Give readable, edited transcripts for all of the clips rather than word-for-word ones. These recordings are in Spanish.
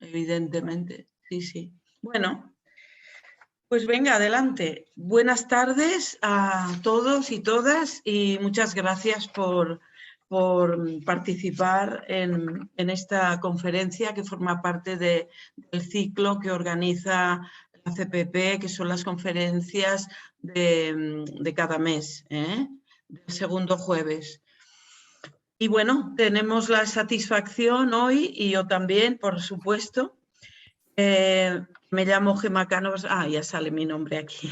evidentemente. Sí, sí. Bueno, pues venga, adelante. Buenas tardes a todos y todas y muchas gracias por participar en esta conferencia que forma parte del ciclo que organiza la CPP, que son las conferencias de cada mes, del segundo jueves. Y bueno, tenemos la satisfacción hoy, y yo también, por supuesto. Me llamo Gemma Cánovas, ya sale mi nombre aquí.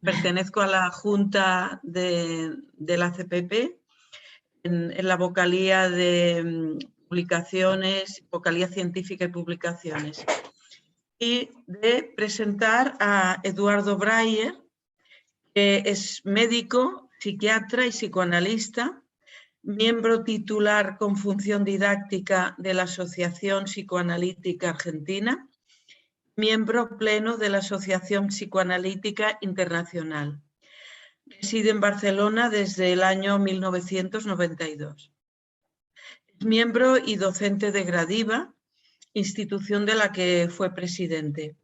Pertenezco a la Junta de la CPP en la vocalía de publicaciones, vocalía científica y publicaciones. Y de presentar a Eduardo Breyer, que es médico, psiquiatra y psicoanalista, miembro titular con función didáctica de la Asociación Psicoanalítica Argentina, miembro pleno de la Asociación Psicoanalítica Internacional. Reside en Barcelona desde el año 1992. Es miembro y docente de Gradiva, institución de la que fue presidente.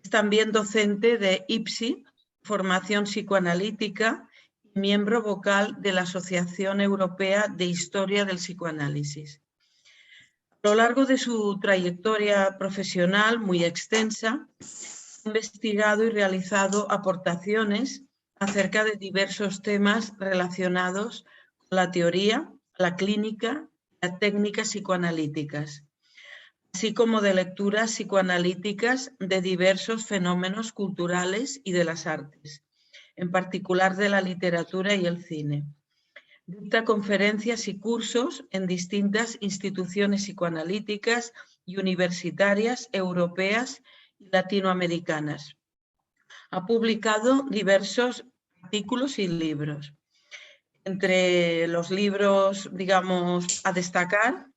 Es también docente de IPSI, formación psicoanalítica, y miembro vocal de la Asociación Europea de Historia del Psicoanálisis. A lo largo de su trayectoria profesional muy extensa, ha investigado y realizado aportaciones acerca de diversos temas relacionados con la teoría, la clínica, las técnicas psicoanalíticas, así como de lecturas psicoanalíticas de diversos fenómenos culturales y de las artes, en particular de la literatura y el cine. Dicta conferencias y cursos en distintas instituciones psicoanalíticas y universitarias europeas y latinoamericanas. Ha publicado diversos artículos y libros. Entre los libros, digamos, a destacar,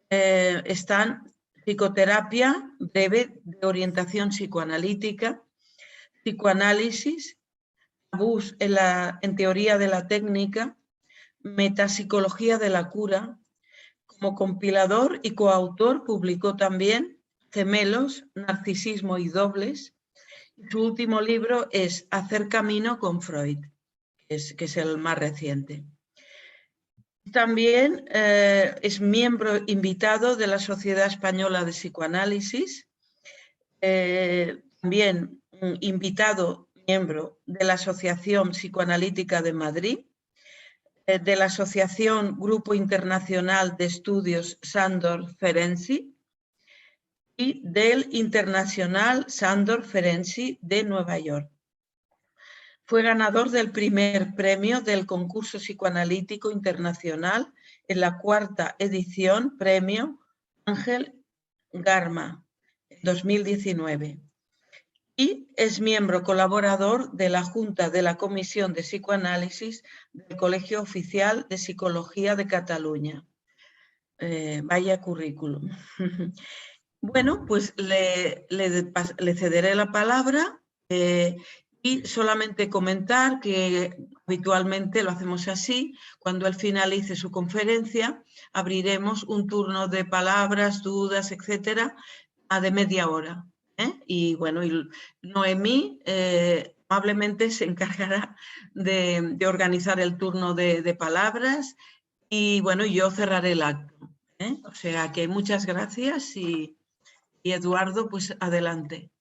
están Psicoterapia breve de orientación psicoanalítica, Psicoanálisis, tabús en teoría de la técnica, Metapsicología de la cura. Como compilador y coautor publicó también Gemelos, Narcisismo y Dobles. Su último libro es Hacer camino con Freud, que es el más reciente. También es miembro invitado de la Sociedad Española de Psicoanálisis, también invitado miembro de la Asociación Psicoanalítica de Madrid, de la Asociación Grupo Internacional de Estudios Sándor Ferenczi y del Internacional Sándor Ferenczi de Nueva York. Fue ganador del primer premio del Concurso Psicoanalítico Internacional en la cuarta edición Premio Ángel Garma, en 2019. Y es miembro colaborador de la Junta de la Comisión de Psicoanálisis del Colegio Oficial de Psicología de Cataluña. Vaya currículum. Bueno, pues le cederé la palabra y solamente comentar que habitualmente lo hacemos así. Cuando él finalice su conferencia, abriremos un turno de palabras, dudas, etcétera, de media hora. Y bueno, y Noemí amablemente se encargará de organizar el turno de palabras y bueno, yo cerraré el acto. O sea que muchas gracias y Eduardo, pues adelante.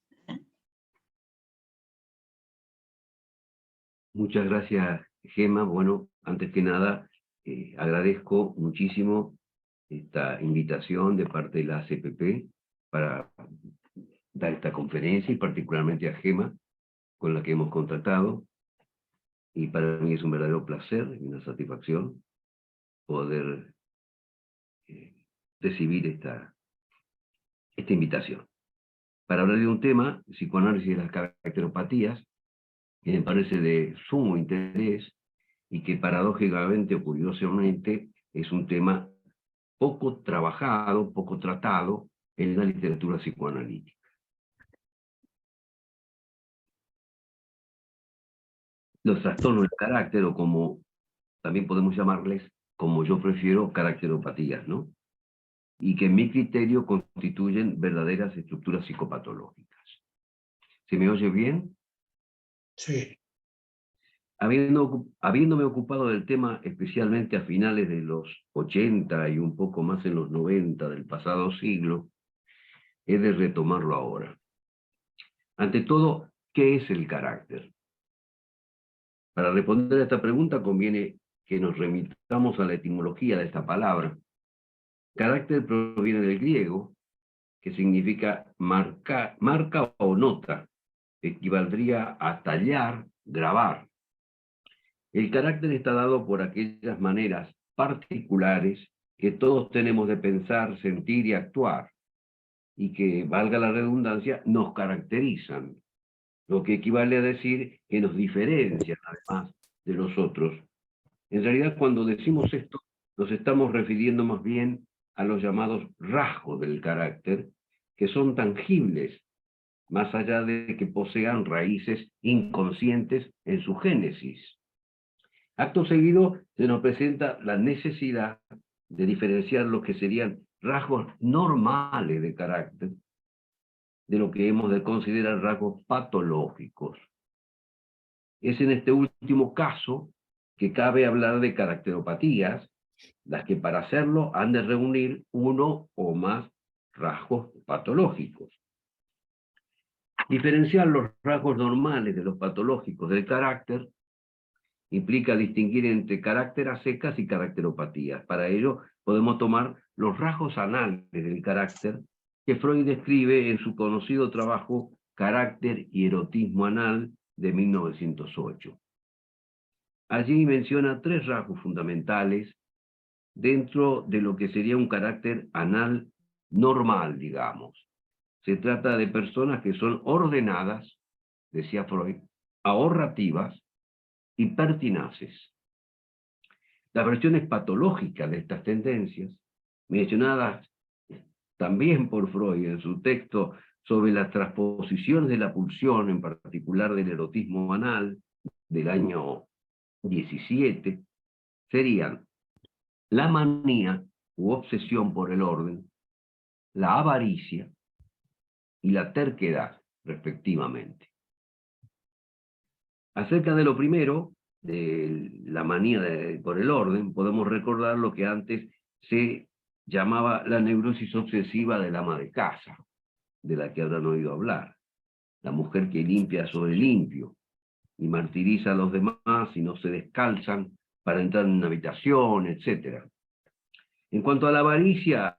Muchas gracias, Gemma. Bueno, antes que nada, agradezco muchísimo esta invitación de parte de la CPP para dar esta conferencia y particularmente a Gemma, con la que hemos contactado. Y para mí es un verdadero placer y una satisfacción poder recibir esta invitación. Para hablar de un tema, psicoanálisis de las caracteropatías, que me parece de sumo interés y que paradójicamente o curiosamente es un tema poco trabajado, poco tratado en la literatura psicoanalítica. Los trastornos del carácter, o como también podemos llamarles, como yo prefiero, caracteropatías, ¿no? y que en mi criterio constituyen verdaderas estructuras psicopatológicas. ¿Se me oye bien? Sí. Habiéndome ocupado del tema especialmente a finales de los 80 y un poco más en los 90 del pasado siglo, he de retomarlo ahora. Ante todo, ¿qué es el carácter? Para responder a esta pregunta conviene que nos remitamos a la etimología de esta palabra. Carácter proviene del griego, que significa marca o nota, equivaldría a tallar, grabar. El carácter está dado por aquellas maneras particulares que todos tenemos de pensar, sentir y actuar, y que, valga la redundancia, nos caracterizan, lo que equivale a decir que nos diferencian además de los otros. En realidad, cuando decimos esto, nos estamos refiriendo más bien a los llamados rasgos del carácter, que son tangibles, más allá de que posean raíces inconscientes en su génesis. Acto seguido, se nos presenta la necesidad de diferenciar lo que serían rasgos normales de carácter de lo que hemos de considerar rasgos patológicos. Es en este último caso que cabe hablar de caracteropatías, las que para hacerlo han de reunir uno o más rasgos patológicos. Diferenciar los rasgos normales de los patológicos del carácter implica distinguir entre carácter a secas y caracteropatías. Para ello podemos tomar los rasgos anales del carácter que Freud describe en su conocido trabajo Carácter y erotismo anal de 1908. Allí menciona 3 rasgos fundamentales dentro de lo que sería un carácter anal normal, digamos. Se trata de personas que son ordenadas, decía Freud, ahorrativas y pertinaces. Las versiones patológicas de estas tendencias, mencionadas también por Freud en su texto sobre las transposiciones de la pulsión, en particular del erotismo anal, del año 17, serían la manía u obsesión por el orden, la avaricia y la terquedad, respectivamente. Acerca de lo primero, de la manía por el orden, podemos recordar lo que antes se llamaba la neurosis obsesiva del ama de casa, de la que habrán oído hablar. La mujer que limpia sobre limpio y martiriza a los demás y no se descalzan para entrar en una habitación, etc. En cuanto a la avaricia,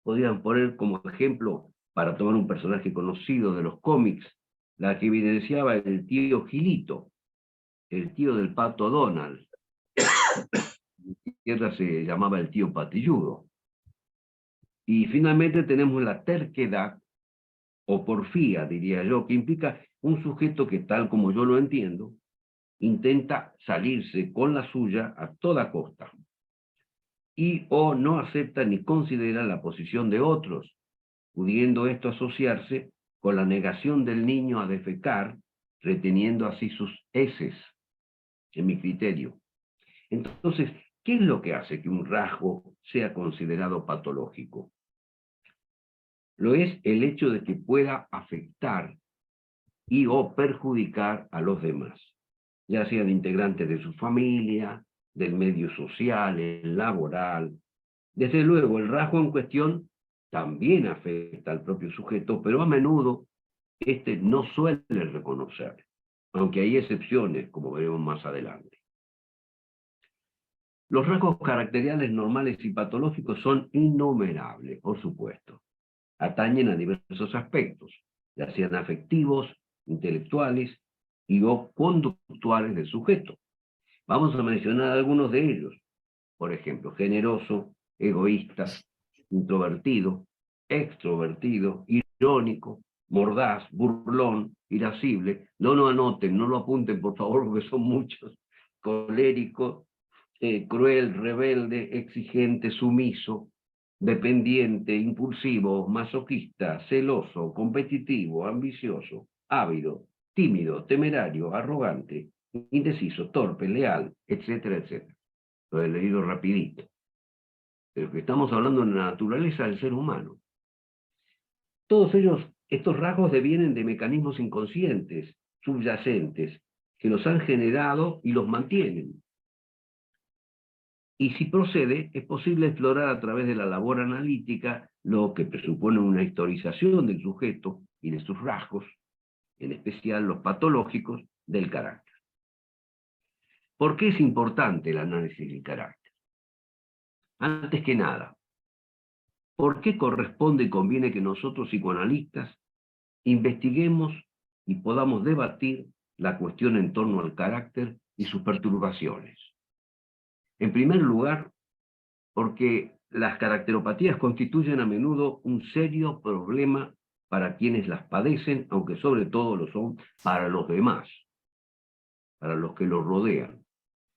podrían poner como ejemplo, para tomar un personaje conocido de los cómics, la que evidenciaba el tío Gilito, el tío del pato Donald. En mi tierra se llamaba el tío Patilludo. Y finalmente tenemos la terquedad, o porfía, diría yo, que implica un sujeto que, tal como yo lo entiendo, intenta salirse con la suya a toda costa, y o no acepta ni considera la posición de otros, pudiendo esto asociarse con la negación del niño a defecar, reteniendo así sus heces, en mi criterio. Entonces, ¿qué es lo que hace que un rasgo sea considerado patológico? Lo es el hecho de que pueda afectar y o perjudicar a los demás, ya sean integrantes de su familia, del medio social, el laboral. Desde luego, el rasgo en cuestión también afecta al propio sujeto, pero a menudo este no suele reconocer, aunque hay excepciones, como veremos más adelante. Los rasgos caracteriales normales y patológicos son innumerables, por supuesto. Atañen a diversos aspectos, ya sean afectivos, intelectuales y o conductuales del sujeto. Vamos a mencionar algunos de ellos. Por ejemplo, generoso, egoísta, introvertido, extrovertido, irónico, mordaz, burlón, irascible. No lo anoten, no lo apunten, por favor, porque son muchos. Colérico, cruel, rebelde, exigente, sumiso, dependiente, impulsivo, masoquista, celoso, competitivo, ambicioso, ávido, tímido, temerario, arrogante, indeciso, torpe, leal, etcétera, etcétera. Lo he leído rapidito. pero que estamos hablando de la naturaleza del ser humano. Todos estos rasgos devienen de mecanismos inconscientes, subyacentes, que los han generado y los mantienen. Y si procede, es posible explorar a través de la labor analítica lo que presupone una historización del sujeto y de sus rasgos, en especial los patológicos del carácter. ¿Por qué es importante el análisis del carácter? Antes que nada, ¿por qué corresponde y conviene que nosotros psicoanalistas investiguemos y podamos debatir la cuestión en torno al carácter y sus perturbaciones? En primer lugar, porque las caracteropatías constituyen a menudo un serio problema para quienes las padecen, aunque sobre todo lo son para los demás, para los que los rodean.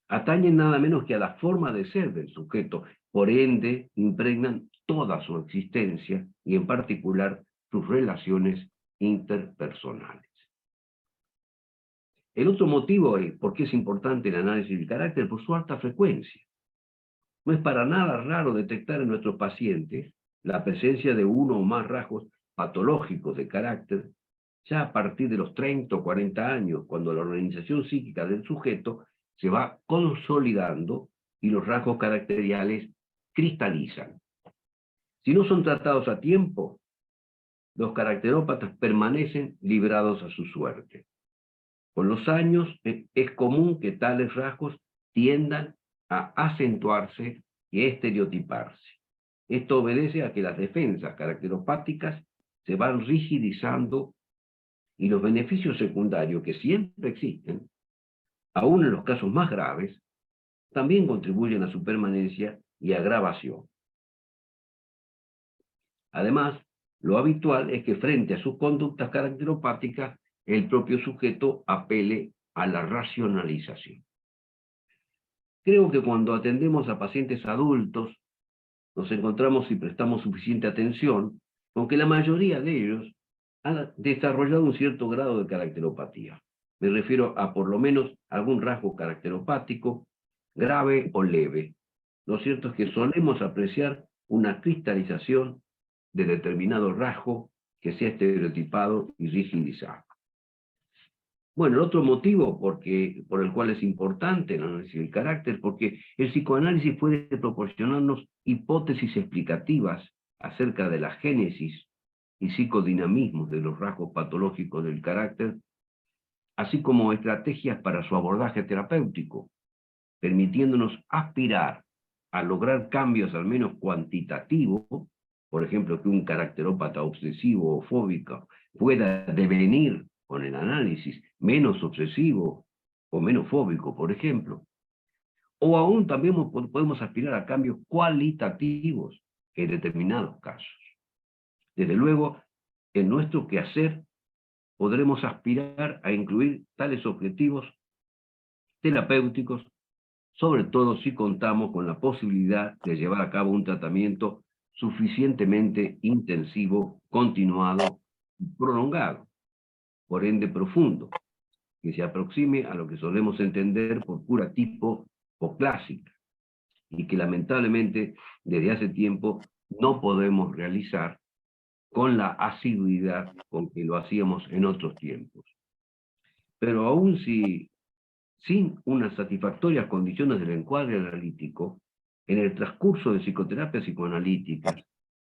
Atañen nada menos que a la forma de ser del sujeto, por ende impregnan toda su existencia y en particular sus relaciones interpersonales. El otro motivo por qué es importante el análisis del carácter, por su alta frecuencia. No es para nada raro detectar en nuestros pacientes la presencia de uno o más rasgos patológicos de carácter ya a partir de los 30 o 40 años, cuando la organización psíquica del sujeto se va consolidando y los rasgos caracteriales cristalizan. Si no son tratados a tiempo, los caracterópatas permanecen librados a su suerte. Con los años es común que tales rasgos tiendan a acentuarse y estereotiparse. Esto obedece a que las defensas caracteropáticas se van rigidizando y los beneficios secundarios que siempre existen, aún en los casos más graves, también contribuyen a su permanencia y agravación. Además, lo habitual es que frente a sus conductas caracteropáticas, el propio sujeto apele a la racionalización. Creo que cuando atendemos a pacientes adultos, nos encontramos y prestamos suficiente atención, aunque la mayoría de ellos han desarrollado un cierto grado de caracteropatía. Me refiero a por lo menos algún rasgo caracteropático, grave o leve. Lo cierto es que solemos apreciar una cristalización de determinado rasgo que sea estereotipado y rigidizado. Bueno, el otro motivo por el cual es importante el análisis del carácter, porque el psicoanálisis puede proporcionarnos hipótesis explicativas acerca de la génesis y psicodinamismos de los rasgos patológicos del carácter, así como estrategias para su abordaje terapéutico, permitiéndonos aspirar a lograr cambios al menos cuantitativos, por ejemplo, que un caracterópata obsesivo o fóbico pueda devenir con el análisis menos obsesivo o menos fóbico, por ejemplo. O aún también podemos aspirar a cambios cualitativos en determinados casos. Desde luego, en nuestro quehacer podremos aspirar a incluir tales objetivos terapéuticos, sobre todo si contamos con la posibilidad de llevar a cabo un tratamiento suficientemente intensivo, continuado y prolongado, por ende profundo, que se aproxime a lo que solemos entender por cura tipo o clásica, y que lamentablemente desde hace tiempo no podemos realizar con la asiduidad con que lo hacíamos en otros tiempos. Pero aún sin unas satisfactorias condiciones del encuadre analítico, en el transcurso de psicoterapias psicoanalíticas,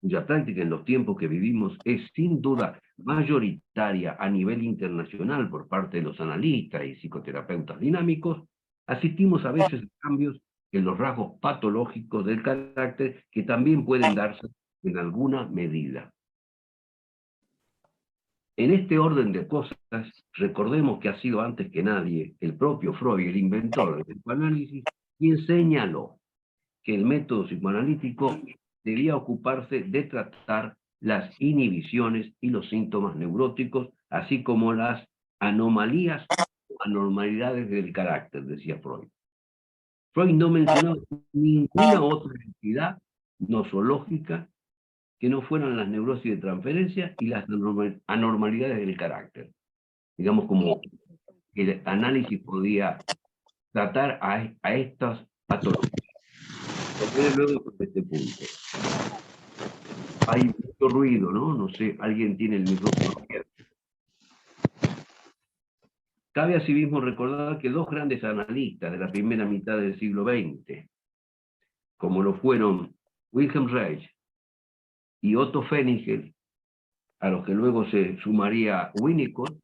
cuya práctica en los tiempos que vivimos es sin duda mayoritaria a nivel internacional por parte de los analistas y psicoterapeutas dinámicos, asistimos a veces a cambios en los rasgos patológicos del carácter que también pueden darse en alguna medida. En este orden de cosas, recordemos que ha sido antes que nadie el propio Freud, el inventor del psicoanálisis, quien señaló que el método psicoanalítico debía ocuparse de tratar las inhibiciones y los síntomas neuróticos, así como las anomalías o anormalidades del carácter, decía Freud. Freud no mencionó ninguna otra entidad nosológica que no fueran las neurosis de transferencia y las anormalidades del carácter. Digamos, como el análisis podía tratar a estas patologías. volveré luego con este punto. Hay mucho ruido, ¿no? No sé, alguien tiene el micrófono abierto. Cabe asimismo recordar que dos grandes analistas de la primera mitad del siglo XX, como lo fueron Wilhelm Reich y Otto Pfenniger, a los que luego se sumaría Winnicott,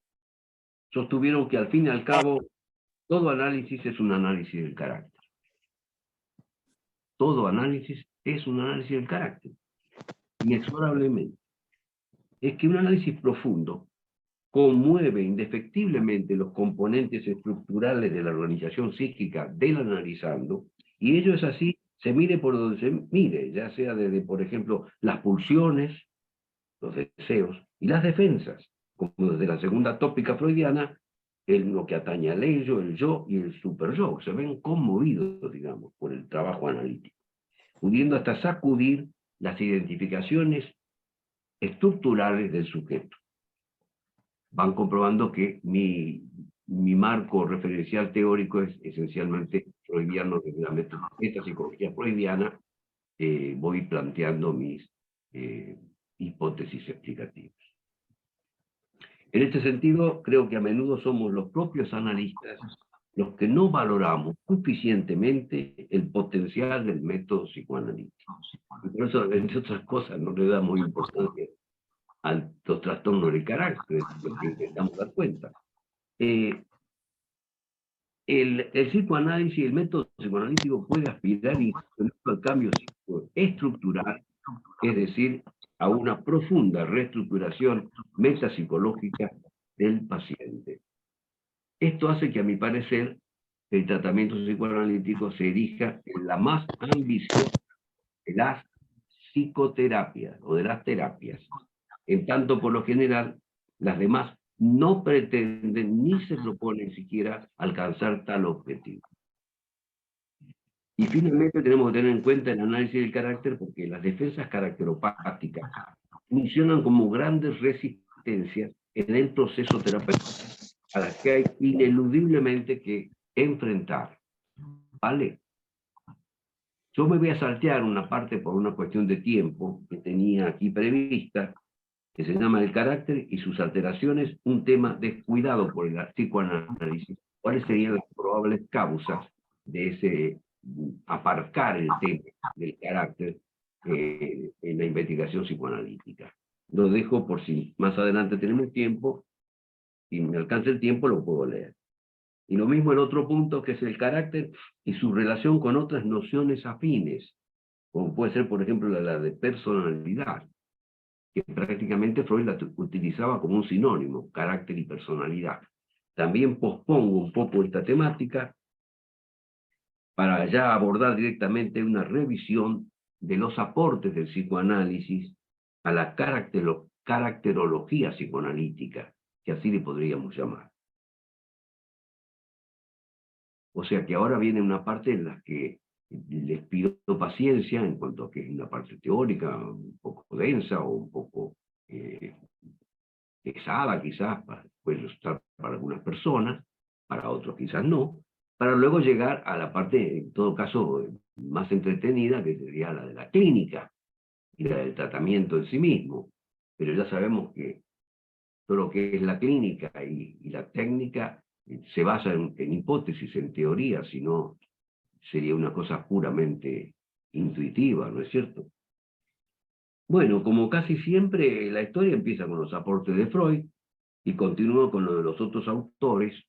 sostuvieron que al fin y al cabo todo análisis es un análisis del carácter. Todo análisis es un análisis del carácter, inexorablemente. Es que un análisis profundo conmueve indefectiblemente los componentes estructurales de la organización psíquica del analizando, y ello es así, se mire por donde se mire, ya sea desde, por ejemplo, las pulsiones, los deseos y las defensas, como desde la segunda tópica freudiana, en lo que atañe al ello, el yo y el superyo, se ven conmovidos, digamos, por el trabajo analítico, pudiendo hasta sacudir las identificaciones estructurales del sujeto. Van comprobando que mi marco referencial teórico es esencialmente freudiano, desde la psicología freudiana, voy planteando mis hipótesis explicativas. En este sentido, creo que a menudo somos los propios analistas los que no valoramos suficientemente el potencial del método psicoanalítico. Y por eso, entre otras cosas, no le damos importancia a los trastornos de carácter, lo que intentamos dar cuenta. El psicoanálisis, el método psicoanalítico puede aspirar incluso al cambio estructural, es decir, a una profunda reestructuración metapsicológica del paciente. Esto hace que, a mi parecer, el tratamiento psicoanalítico se erija en la más ambiciosa de las psicoterapias o de las terapias. En tanto, por lo general, las demás no pretenden ni se proponen siquiera alcanzar tal objetivo. Y finalmente tenemos que tener en cuenta el análisis del carácter, porque las defensas caracteropáticas funcionan como grandes resistencias en el proceso terapéutico, a las que hay ineludiblemente que enfrentar. ¿Vale? Yo me voy a saltear una parte por una cuestión de tiempo que tenía aquí prevista, que se llama el carácter y sus alteraciones, un tema descuidado por el psicoanálisis. ¿Cuáles serían las probables causas de ese aparcar el tema del carácter en la investigación psicoanalítica? Lo dejo por si más adelante tenemos tiempo, si me alcanza el tiempo lo puedo leer. Y lo mismo el otro punto, que es el carácter y su relación con otras nociones afines, como puede ser, por ejemplo, la de personalidad, que prácticamente Freud la utilizaba como un sinónimo, carácter y personalidad. También pospongo un poco esta temática para ya abordar directamente una revisión de los aportes del psicoanálisis a la caracterología psicoanalítica, que así le podríamos llamar. O sea que ahora viene una parte en la que les pido paciencia en cuanto a que es una parte teórica un poco densa o un poco pesada quizás, puede estar para algunas personas, para otros quizás no, para luego llegar a la parte, en todo caso, más entretenida, que sería la de la clínica y la del tratamiento en sí mismo. Pero ya sabemos que todo lo que es la clínica y la técnica se basa en hipótesis, en teoría, si no sería una cosa puramente intuitiva, ¿no es cierto? Bueno, como casi siempre, la historia empieza con los aportes de Freud y continúa con lo de los otros autores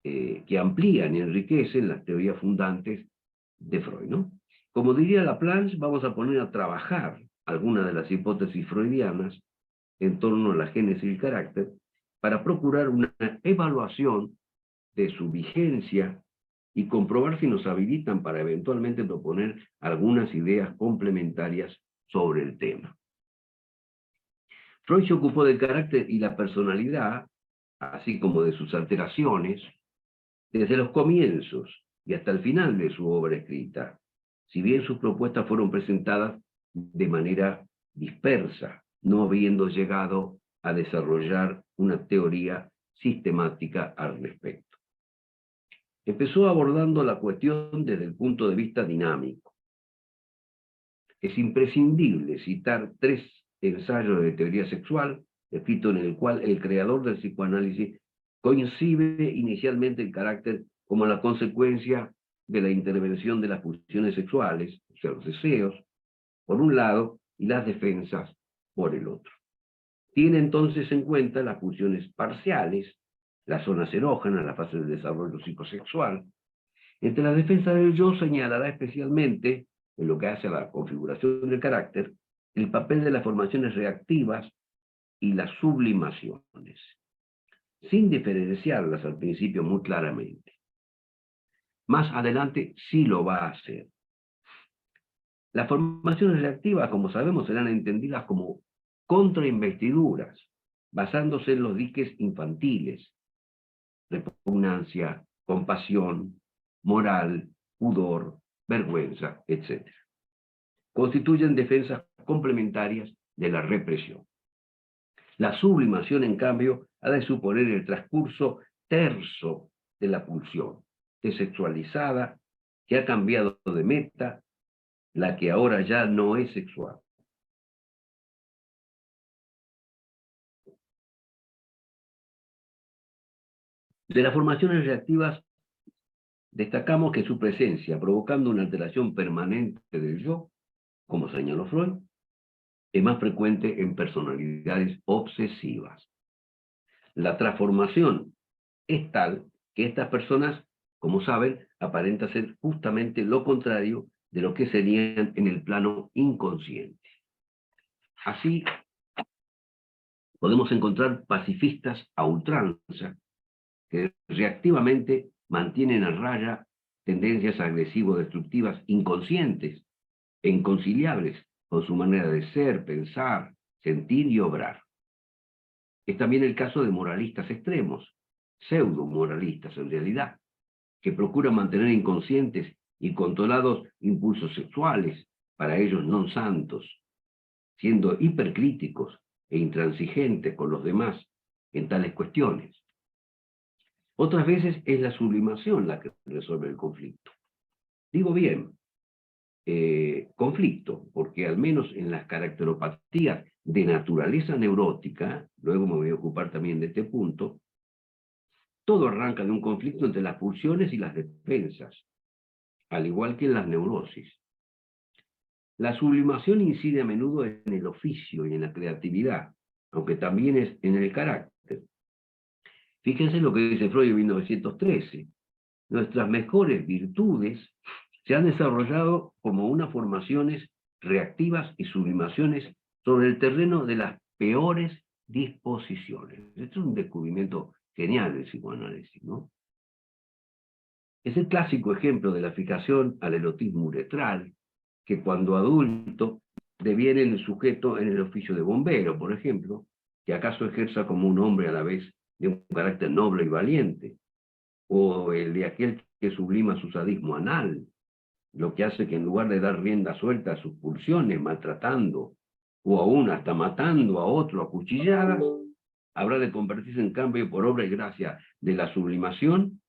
que amplían y enriquecen las teorías fundantes de Freud, ¿no? Como diría Laplanche, vamos a poner a trabajar algunas de las hipótesis freudianas en torno a la génesis y el carácter para procurar una evaluación de su vigencia y comprobar si nos habilitan para eventualmente proponer algunas ideas complementarias sobre el tema. Freud se ocupó del carácter y la personalidad, así como de sus alteraciones, desde los comienzos y hasta el final de su obra escrita, si bien sus propuestas fueron presentadas de manera dispersa, no habiendo llegado a desarrollar una teoría sistemática al respecto. Empezó abordando la cuestión desde el punto de vista dinámico. Es imprescindible citar 3 ensayos de teoría sexual, escritos en el cual el creador del psicoanálisis concibe inicialmente el carácter como la consecuencia de la intervención de las pulsiones sexuales, o sea, los deseos, por un lado, y las defensas por el otro. Tiene entonces en cuenta las pulsiones parciales, las zonas erógenas, la fase del desarrollo psicosexual. Entre las defensas del yo señalará especialmente, en lo que hace a la configuración del carácter, el papel de las formaciones reactivas y las sublimaciones, sin diferenciarlas al principio muy claramente. Más adelante sí lo va a hacer. Las formaciones reactivas, como sabemos, serán entendidas como contrainvestiduras, basándose en los diques infantiles: repugnancia, compasión, moral, pudor, vergüenza, etc. Constituyen defensas complementarias de la represión. La sublimación, en cambio, ha de suponer el transcurso terso de la pulsión, desexualizada, que ha cambiado de meta, la que ahora ya no es sexual. De las formaciones reactivas, destacamos que su presencia, provocando una alteración permanente del yo, como señaló Freud, es más frecuente en personalidades obsesivas. La transformación es tal que estas personas, como saben, aparentan ser justamente lo contrario de lo que serían en el plano inconsciente. Así, podemos encontrar pacifistas a ultranza que reactivamente mantienen a raya tendencias agresivo-destructivas inconscientes e inconciliables con su manera de ser, pensar, sentir y obrar. Es también el caso de moralistas extremos, pseudo-moralistas en realidad, que procuran mantener inconscientes y controlados impulsos sexuales, para ellos no santos, siendo hipercríticos e intransigentes con los demás en tales cuestiones. Otras veces es la sublimación la que resuelve el conflicto. Digo bien, conflicto, porque al menos en las caracteropatías de naturaleza neurótica, luego me voy a ocupar también de este punto, todo arranca de un conflicto entre las pulsiones y las defensas, al igual que en las neurosis. La sublimación incide a menudo en el oficio y en la creatividad, aunque también es en el carácter. Fíjense lo que dice Freud en 1913. Nuestras mejores virtudes se han desarrollado como unas formaciones reactivas y sublimaciones sobre el terreno de las peores disposiciones. Esto es un descubrimiento genial del psicoanálisis, ¿no? Es el clásico ejemplo de la fijación al erotismo uretral, que cuando adulto deviene el sujeto en el oficio de bombero, por ejemplo, que acaso ejerza como un hombre a la vez de un carácter noble y valiente, o el de aquel que sublima su sadismo anal, lo que hace que en lugar de dar rienda suelta a sus pulsiones, maltratando, o aún hasta matando a otro a cuchilladas, habrá de convertirse en cambio, por obra y gracia de la sublimación,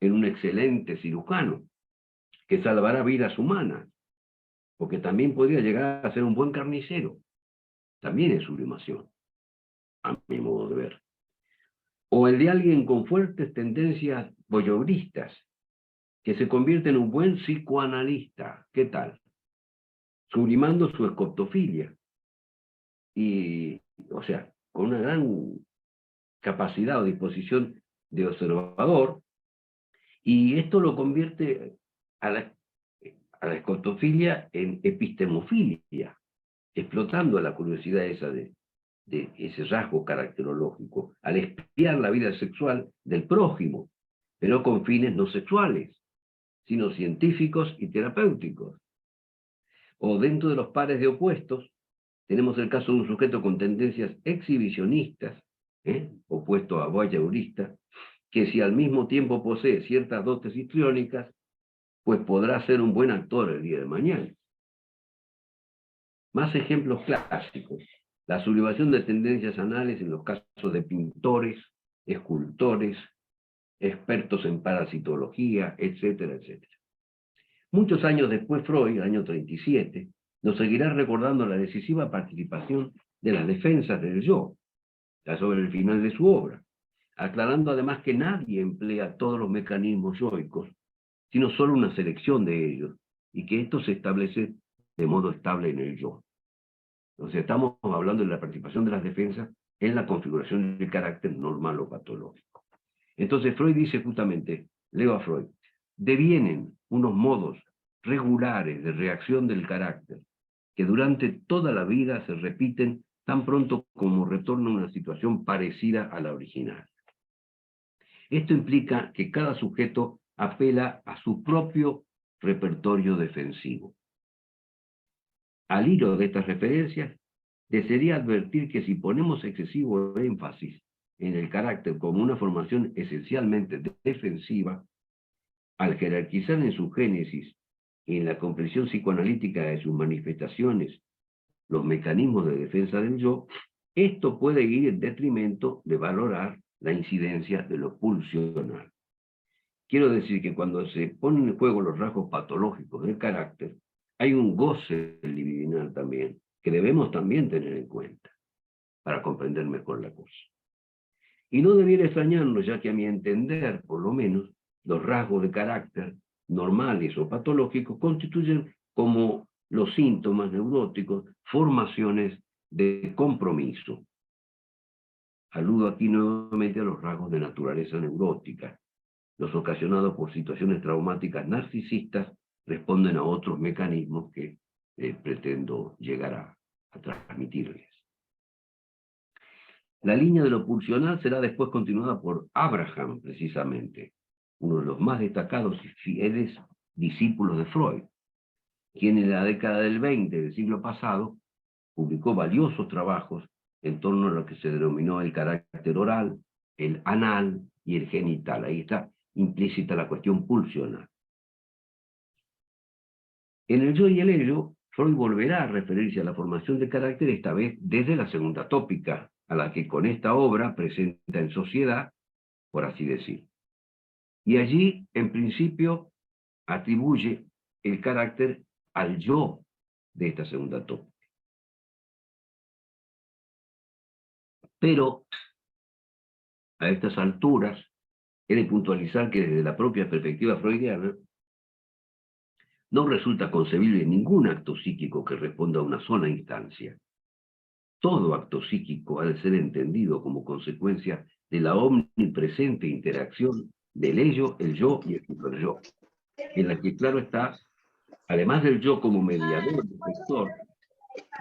en un excelente cirujano, que salvará vidas humanas, porque también podría llegar a ser un buen carnicero. También es sublimación, a mi modo de ver. O el de alguien con fuertes tendencias voyeuristas, que se convierte en un buen psicoanalista. ¿Qué tal? Sublimando su escoptofilia. Y, o sea, con una gran capacidad o disposición de observador, y esto lo convierte a la escoptofilia en epistemofilia, explotando la curiosidad esa de ese rasgo caracterológico, al espiar la vida sexual del prójimo, pero con fines no sexuales, sino científicos y terapéuticos. O dentro de los pares de opuestos, tenemos el caso de un sujeto con tendencias exhibicionistas, opuesto a voyeurista, que si al mismo tiempo posee ciertas dotes histriónicas, pues podrá ser un buen actor el día de mañana. Más ejemplos clásicos: la sublimación de tendencias anales en los casos de pintores, escultores, expertos en parasitología, etcétera, etcétera. Muchos años después, Freud, el año 37, nos seguirá recordando la decisiva participación de las defensas del yo, ya sobre el final de su obra, aclarando además que nadie emplea todos los mecanismos yoicos, sino solo una selección de ellos, y que esto se establece de modo estable en el yo. Entonces estamos hablando de la participación de las defensas en la configuración del carácter normal o patológico. Entonces Freud dice justamente, leo a Freud, devienen unos modos regulares de reacción del carácter que durante toda la vida se repiten tan pronto como retorna a una situación parecida a la original. Esto implica que cada sujeto apela a su propio repertorio defensivo. Al hilo de estas referencias, desearía advertir que si ponemos excesivo énfasis en el carácter como una formación esencialmente defensiva, al jerarquizar en su génesis y en la comprensión psicoanalítica de sus manifestaciones los mecanismos de defensa del yo, esto puede ir en detrimento de valorar la incidencia de lo pulsional. Quiero decir que cuando se ponen en juego los rasgos patológicos del carácter, hay un goce libidinal también, que debemos también tener en cuenta para comprender mejor la cosa. Y no debiera extrañarnos, ya que a mi entender, por lo menos, los rasgos de carácter normales o patológicos constituyen como los síntomas neuróticos formaciones de compromiso. Aludo aquí nuevamente a los rasgos de naturaleza neurótica. Los ocasionados por situaciones traumáticas narcisistas responden a otros mecanismos que pretendo llegar a transmitirles. La línea de lo pulsional será después continuada por Abraham, precisamente, uno de los más destacados y fieles discípulos de Freud, quien en la década del 20 del siglo pasado publicó valiosos trabajos en torno a lo que se denominó el carácter oral, el anal y el genital. Ahí está implícita la cuestión pulsional. En el yo y el ello, Freud volverá a referirse a la formación de carácter, esta vez desde la segunda tópica, a la que con esta obra presenta en sociedad, por así decir. Y allí, en principio, atribuye el carácter al yo de esta segunda tópica. Pero, a estas alturas, he de puntualizar que desde la propia perspectiva freudiana, no resulta concebible ningún acto psíquico que responda a una sola instancia. Todo acto psíquico ha de ser entendido como consecuencia de la omnipresente interacción del ello, el yo y el superyo, en la que, claro está, además del yo como mediador, defensor,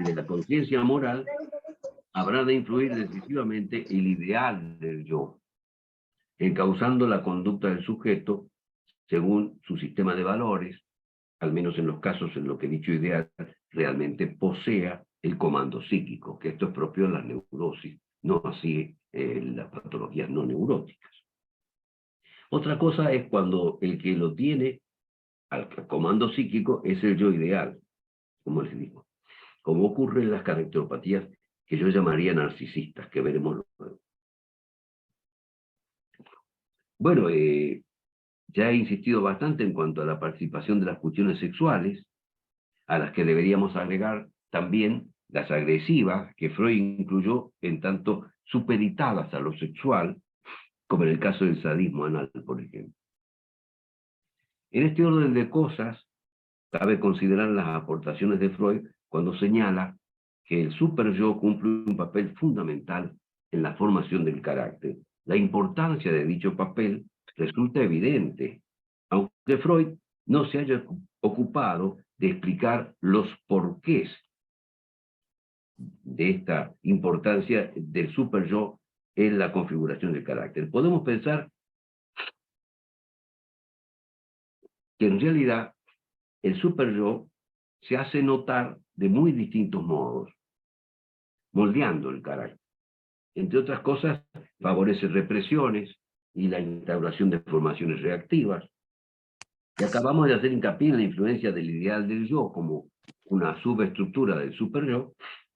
y de la conciencia moral, habrá de influir decisivamente el ideal del yo, encauzando la conducta del sujeto según su sistema de valores, al menos en los casos en los que dicho ideal realmente posea el comando psíquico, que esto es propio de la neurosis, no así las patologías no neuróticas. Otra cosa es cuando el que lo tiene al comando psíquico es el yo ideal, como les digo, como ocurre en las caracteropatías que yo llamaría narcisistas, que veremos luego. Bueno, ya he insistido bastante en cuanto a la participación de las pulsiones sexuales, a las que deberíamos agregar también las agresivas, que Freud incluyó en tanto supeditadas a lo sexual, como en el caso del sadismo anal, por ejemplo. En este orden de cosas, cabe considerar las aportaciones de Freud cuando señala que el superyo cumple un papel fundamental en la formación del carácter. La importancia de dicho papel resulta evidente, aunque Freud no se haya ocupado de explicar los porqués de esta importancia del superyo en la configuración del carácter. Podemos pensar que en realidad el superyo se hace notar de muy distintos modos, moldeando el carácter. Entre otras cosas, favorece represiones y la instauración de formaciones reactivas. Y acabamos de hacer hincapié en la influencia del ideal del yo como una subestructura del superyo,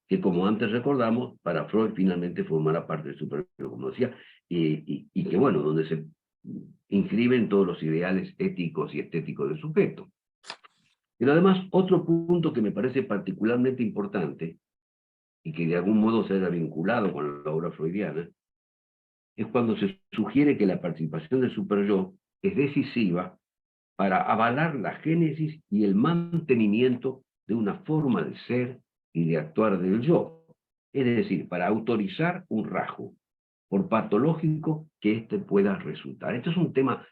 que como antes recordamos, para Freud finalmente formará parte del superyo, como decía, y que bueno, donde se inscriben todos los ideales éticos y estéticos del sujeto. Pero además, otro punto que me parece particularmente importante, y que de algún modo se haya vinculado con la obra freudiana, es cuando se sugiere que la participación del superyo es decisiva para avalar la génesis y el mantenimiento de una forma de ser y de actuar del yo. Es decir, para autorizar un rasgo, por patológico que éste pueda resultar. Esto es un tema,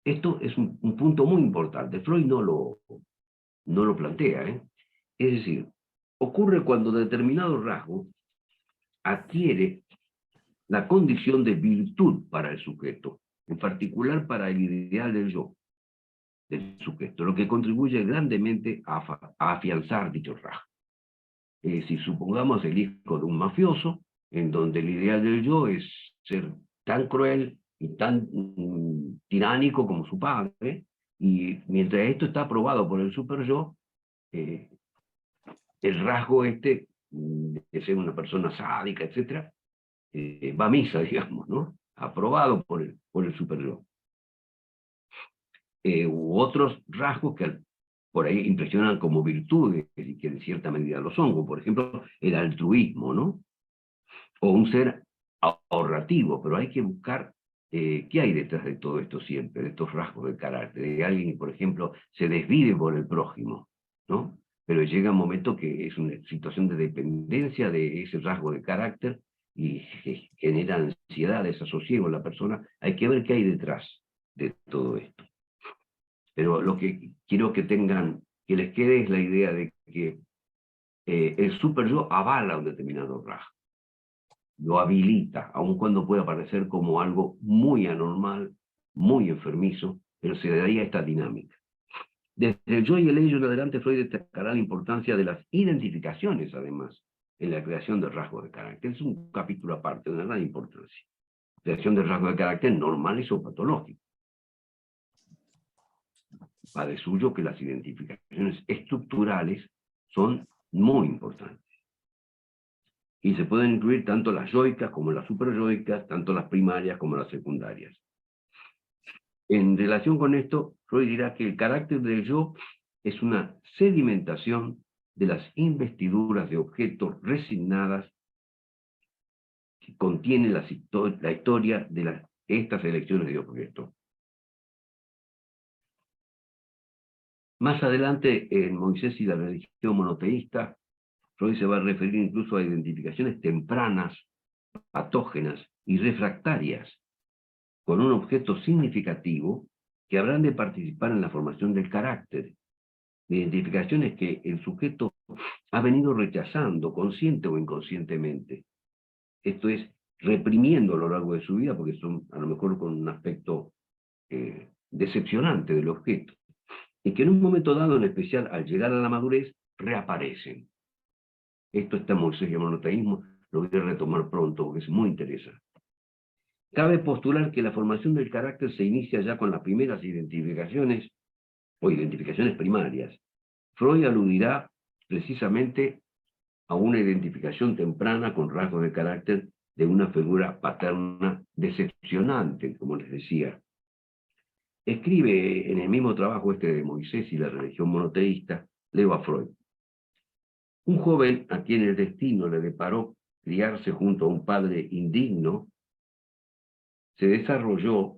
esto es un punto muy importante. Freud no lo plantea, ¿eh? Es decir, ocurre cuando determinado rasgo adquiere la condición de virtud para el sujeto, en particular para el ideal del yo, del sujeto, lo que contribuye grandemente a afianzar dicho rasgo. Si supongamos el hijo de un mafioso, en donde el ideal del yo es ser tan cruel y tan tiránico como su padre, y mientras esto está aprobado por el superyo, el rasgo este, de ser una persona sádica, etc., va a misa, digamos, ¿no? Aprobado por el superyo. U otros rasgos que por ahí impresionan como virtudes, y que en cierta medida lo son, como por ejemplo el altruismo, ¿no? O un ser ahorrativo, pero hay que buscar qué hay detrás de todo esto siempre, de estos rasgos de carácter, de alguien que, por ejemplo, se desvive por el prójimo, ¿no? Pero llega un momento que es una situación de dependencia de ese rasgo de carácter y genera ansiedad, desasosiego en la persona. Hay que ver qué hay detrás de todo esto. Pero lo que quiero que les quede es la idea de que el superyo avala un determinado rasgo, lo habilita, aun cuando pueda parecer como algo muy anormal, muy enfermizo, pero se daría esta dinámica. Desde el yo y el ello en adelante, Freud destacará la importancia de las identificaciones, además, en la creación de rasgos de carácter. Es un capítulo aparte, de una gran importancia. Creación de rasgos de carácter normales o patológicos. Va de suyo que las identificaciones estructurales son muy importantes. Y se pueden incluir tanto las yoicas como las superyoicas, tanto las primarias como las secundarias. En relación con esto, Freud dirá que el carácter del yo es una sedimentación de las investiduras de objetos resignadas que contiene la historia de estas elecciones de objetos. Más adelante, en Moisés y la religión monoteísta, Freud se va a referir incluso a identificaciones tempranas, patógenas y refractarias, con un objeto significativo que habrán de participar en la formación del carácter. Identificaciones que el sujeto ha venido rechazando, consciente o inconscientemente. Esto es, reprimiendo a lo largo de su vida, porque son a lo mejor con un aspecto decepcionante del objeto, y que en un momento dado, en especial al llegar a la madurez, reaparecen. Esto está en Moisés y el monoteísmo, lo voy a retomar pronto porque es muy interesante. Cabe postular que la formación del carácter se inicia ya con las primeras identificaciones, o identificaciones primarias. Freud aludirá precisamente a una identificación temprana con rasgos de carácter de una figura paterna decepcionante, como les decía. Escribe en el mismo trabajo este de Moisés y la religión monoteísta, leo a Freud. Un joven a quien el destino le deparó criarse junto a un padre indigno, se desarrolló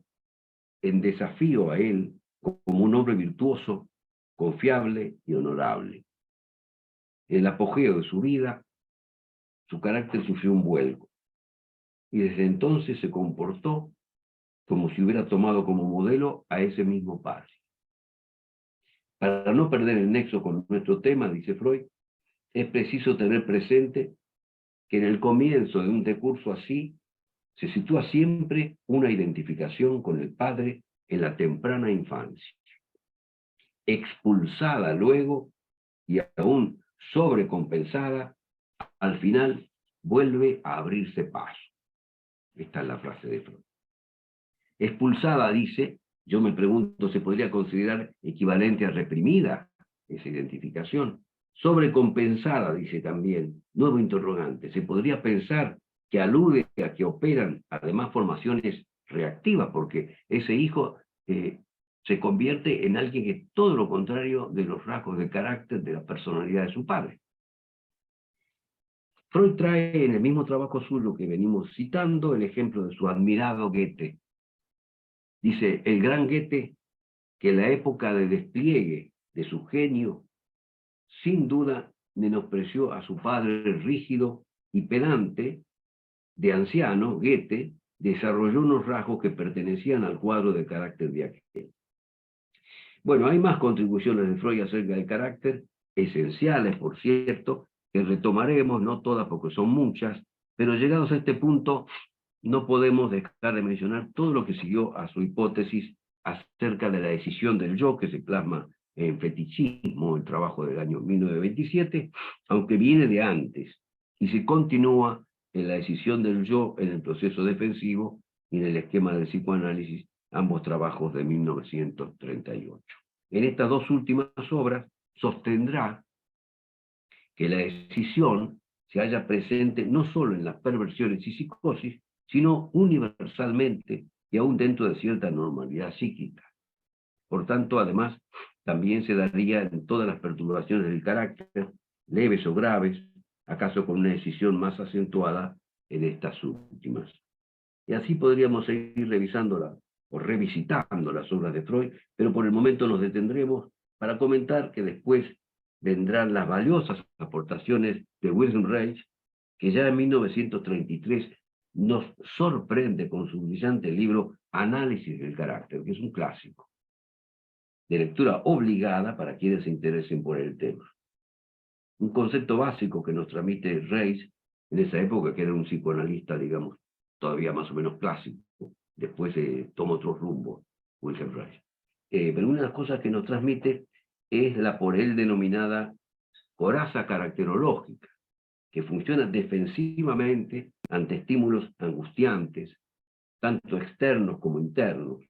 en desafío a él como un hombre virtuoso, confiable y honorable. En el apogeo de su vida, su carácter sufrió un vuelco, y desde entonces se comportó como si hubiera tomado como modelo a ese mismo padre. Para no perder el nexo con nuestro tema, dice Freud, es preciso tener presente que en el comienzo de un decurso así se sitúa siempre una identificación con el padre en la temprana infancia, expulsada luego y aún sobrecompensada, al final vuelve a abrirse paso. Esta es la frase de Freud. Expulsada, dice, yo me pregunto, ¿se podría considerar equivalente a reprimida esa identificación? Sobrecompensada, dice también, nuevo interrogante, ¿se podría pensar que alude a que operan además formaciones reactiva, porque ese hijo se convierte en alguien que es todo lo contrario de los rasgos de carácter de la personalidad de su padre. Freud trae en el mismo trabajo suyo que venimos citando el ejemplo de su admirado Goethe. Dice, el gran Goethe, que en la época de despliegue de su genio, sin duda menospreció a su padre rígido y pedante. De anciano, Goethe desarrolló unos rasgos que pertenecían al cuadro de carácter de aquel. Bueno, hay más contribuciones de Freud acerca del carácter, esenciales, por cierto, que retomaremos, no todas porque son muchas, pero llegados a este punto no podemos dejar de mencionar todo lo que siguió a su hipótesis acerca de la decisión del yo, que se plasma en Fetichismo, el trabajo del año 1927, aunque viene de antes, y se continúa en la decisión del yo en el proceso defensivo y en el esquema del psicoanálisis, ambos trabajos de 1938. En estas dos últimas obras sostendrá que la decisión se halla presente no solo en las perversiones y psicosis, sino universalmente y aún dentro de cierta normalidad psíquica. Por tanto, además, también se daría en todas las perturbaciones del carácter, leves o graves, acaso con una decisión más acentuada en estas últimas. Y así podríamos seguir revisándola o revisitando las obras de Freud, pero por el momento nos detendremos para comentar que después vendrán las valiosas aportaciones de Wilhelm Reich, que ya en 1933 nos sorprende con su brillante libro Análisis del Carácter, que es un clásico, de lectura obligada para quienes se interesen por el tema. Un concepto básico que nos transmite Reich en esa época, que era un psicoanalista, digamos, todavía más o menos clásico. Después toma otro rumbo, Wilhelm Reich. Pero una de las cosas que nos transmite es la por él denominada coraza caracterológica, que funciona defensivamente ante estímulos angustiantes, tanto externos como internos,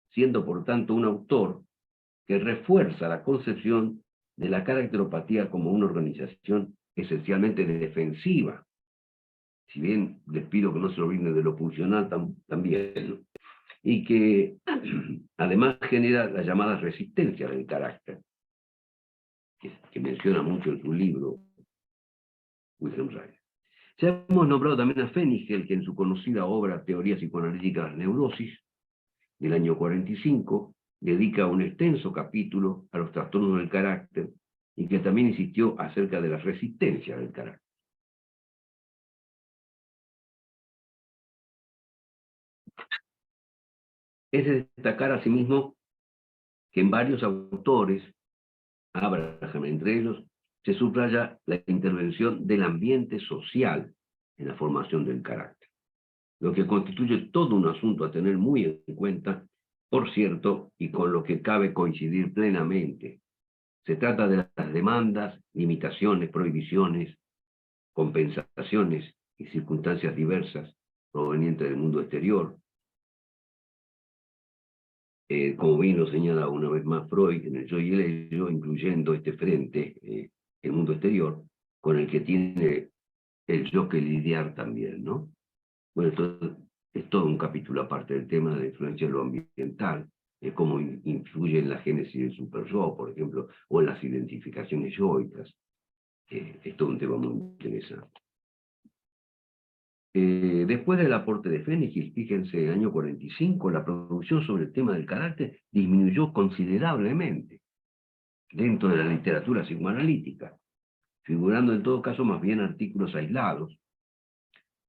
siendo por tanto un autor que refuerza la concepción de la caracteropatía como una organización esencialmente defensiva. Si bien les pido que no se olviden de lo funcional también, ¿no? Y que además genera la llamada resistencia del carácter, que menciona mucho en su libro Wilhelm Reich. Ya hemos nombrado también a Fenigel, que en su conocida obra Teoría psicoanalítica de las neurosis, del año 45, dedica un extenso capítulo a los trastornos del carácter y que también insistió acerca de la resistencia del carácter. Es de destacar asimismo que en varios autores, Abraham entre ellos, se subraya la intervención del ambiente social en la formación del carácter, lo que constituye todo un asunto a tener muy en cuenta, por cierto, y con lo que cabe coincidir plenamente. Se trata de las demandas, limitaciones, prohibiciones, compensaciones y circunstancias diversas provenientes del mundo exterior. Como bien lo señala una vez más Freud en el yo y el ello, incluyendo este frente, el mundo exterior, con el que tiene el yo que lidiar también, ¿no? Bueno, esto es todo un capítulo aparte del tema de la influencia de lo ambiental, cómo influye en la génesis del superyo, por ejemplo, o en las identificaciones yoicas. Es todo un tema muy interesante. Después del aporte de Fenigel, fíjense, en el año 45, la producción sobre el tema del carácter disminuyó considerablemente dentro de la literatura psicoanalítica, figurando en todo caso más bien artículos aislados,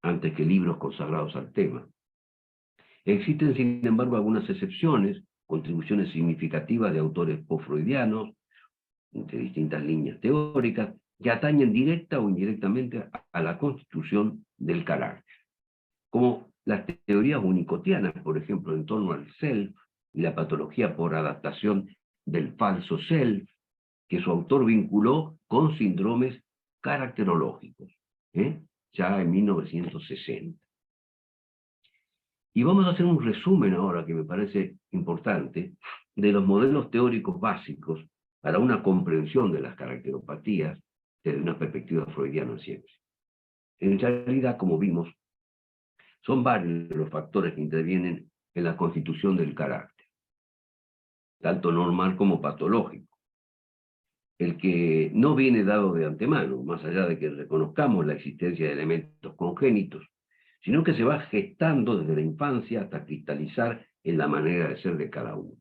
antes que libros consagrados al tema. Existen, sin embargo, algunas excepciones, contribuciones significativas de autores post-freudianos, de distintas líneas teóricas, que atañen directa o indirectamente a la constitución del carácter, como las teorías unicotianas, por ejemplo, en torno al self y la patología por adaptación del falso self, que su autor vinculó con síndromes caracterológicos, ya en 1960. Y vamos a hacer un resumen ahora, que me parece importante, de los modelos teóricos básicos para una comprensión de las caracteropatías desde una perspectiva freudiana siempre. En realidad, como vimos, son varios los factores que intervienen en la constitución del carácter, tanto normal como patológico. El que no viene dado de antemano, más allá de que reconozcamos la existencia de elementos congénitos, sino que se va gestando desde la infancia hasta cristalizar en la manera de ser de cada uno.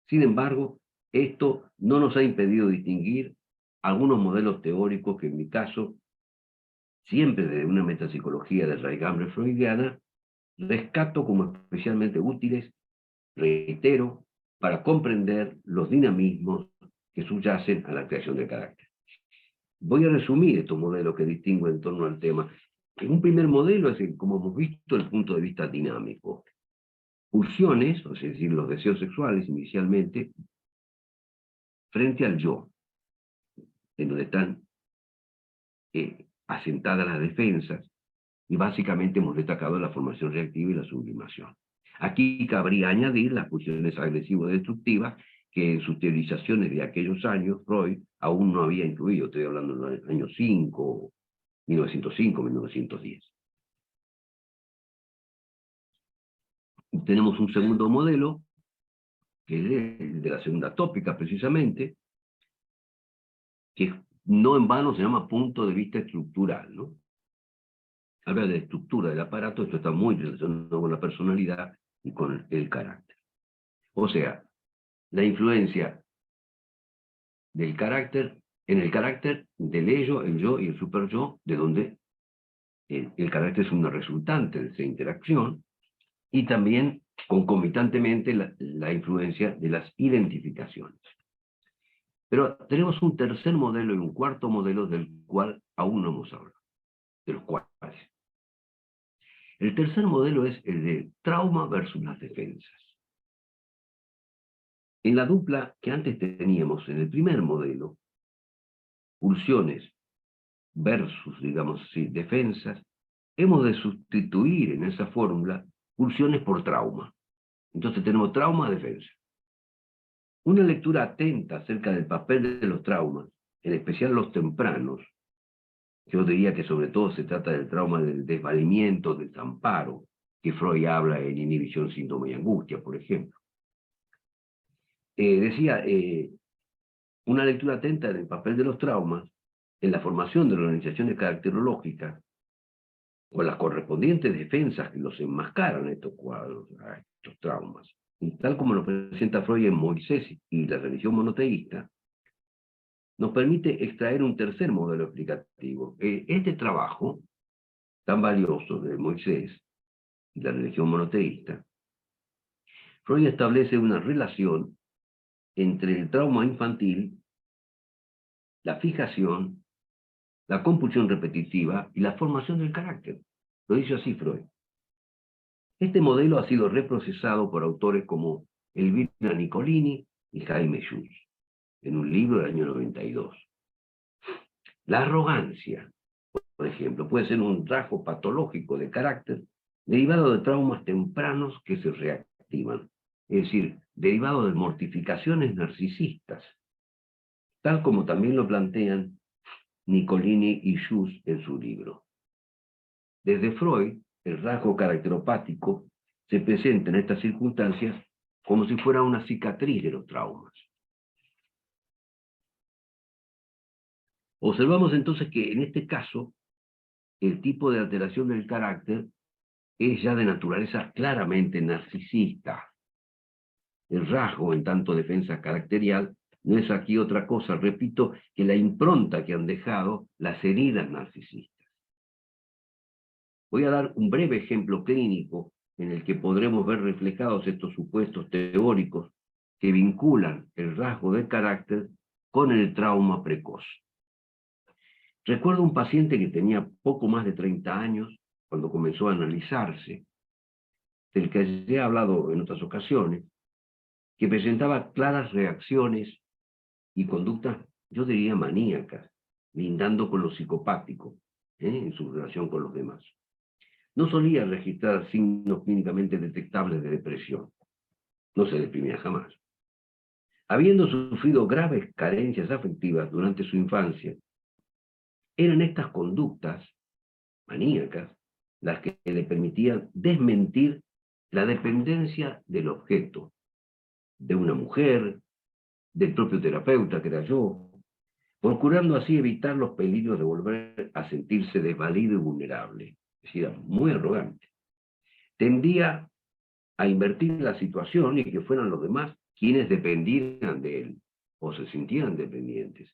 Sin embargo, esto no nos ha impedido distinguir algunos modelos teóricos que en mi caso, siempre desde una metapsicología de raigambre freudiana, rescato como especialmente útiles, reitero, para comprender los dinamismos que subyacen a la creación del carácter. Voy a resumir estos modelos que distingo en torno al tema. En un primer modelo es, como hemos visto, el punto de vista dinámico. Pulsiones, es decir, los deseos sexuales inicialmente, frente al yo, en donde están asentadas las defensas, y básicamente hemos destacado la formación reactiva y la sublimación. Aquí cabría añadir las pulsiones agresivo-destructivas, que en sus teorizaciones de aquellos años, Freud aún no había incluido. Estoy hablando de los años 1905, 1910. Tenemos un segundo modelo, que es el de la segunda tópica, precisamente, que no en vano se llama punto de vista estructural, ¿no? Habla de estructura del aparato, esto está muy relacionado con la personalidad y con el carácter. O sea, la influencia del carácter, en el carácter del ello, el yo y el superyo, de donde el carácter es una resultante de esa interacción, y también concomitantemente la influencia de las identificaciones. Pero tenemos un tercer modelo y un cuarto modelo del cual aún no hemos hablado, de los cuales. El tercer modelo es el de trauma versus las defensas. En la dupla que antes teníamos en el primer modelo, pulsiones versus, digamos así, defensas, hemos de sustituir en esa fórmula pulsiones por trauma. Entonces tenemos trauma-defensa. Una lectura atenta acerca del papel de los traumas, en especial los tempranos, yo diría que sobre todo se trata del trauma del desvalimiento, del desamparo, que Freud habla en Inhibición, Síntoma y Angustia, por ejemplo. Una lectura atenta del papel de los traumas en la formación de la organización caracterológica, con las correspondientes defensas que los enmascaran a estos cuadros, a estos traumas, y tal como lo presenta Freud en Moisés y la religión monoteísta, nos permite extraer un tercer modelo explicativo. Este trabajo tan valioso de Moisés y la religión monoteísta, Freud establece una relación entre el trauma infantil, la fijación, la compulsión repetitiva y la formación del carácter. Lo dice así Freud. Este modelo ha sido reprocesado por autores como Elvira Nicolini y Jaime Schulz, en un libro del año 92. La arrogancia, por ejemplo, puede ser un rasgo patológico de carácter derivado de traumas tempranos que se reactivan, es decir, derivado de mortificaciones narcisistas, tal como también lo plantean Nicolini y Schulz en su libro. Desde Freud, el rasgo caracteropático se presenta en estas circunstancias como si fuera una cicatriz de los traumas. Observamos entonces que en este caso, el tipo de alteración del carácter es ya de naturaleza claramente narcisista. El rasgo, en tanto defensa caracterial, no es aquí otra cosa, repito, que la impronta que han dejado las heridas narcisistas. Voy a dar un breve ejemplo clínico en el que podremos ver reflejados estos supuestos teóricos que vinculan el rasgo de carácter con el trauma precoz. Recuerdo un paciente que tenía poco más de 30 años cuando comenzó a analizarse, del que ya he hablado en otras ocasiones, que presentaba claras reacciones y conductas, yo diría maníacas, lindando con lo psicopático, en su relación con los demás. No solía registrar signos clínicamente detectables de depresión. No se deprimía jamás. Habiendo sufrido graves carencias afectivas durante su infancia, eran estas conductas maníacas las que le permitían desmentir la dependencia del objeto, de una mujer, del propio terapeuta que era yo, procurando así evitar los peligros de volver a sentirse desvalido y vulnerable. Es decir, muy arrogante. Tendía a invertir la situación y que fueran los demás quienes dependieran de él o se sintieran dependientes.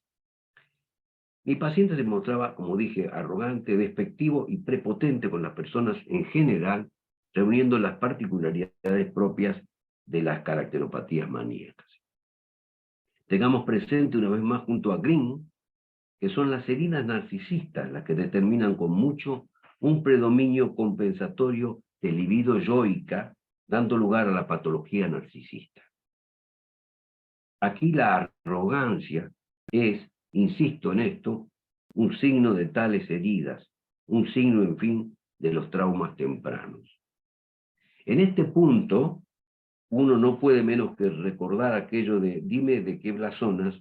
Mi paciente se mostraba, como dije, arrogante, despectivo y prepotente con las personas en general, reuniendo las particularidades propias de las caracteropatías maníacas. Tengamos presente una vez más junto a Green, que son las heridas narcisistas las que determinan con mucho un predominio compensatorio de libido yoica, dando lugar a la patología narcisista. Aquí la arrogancia es, insisto en esto, un signo de tales heridas, un signo, en fin, de los traumas tempranos. En este punto, uno no puede menos que recordar aquello de dime de qué blasonas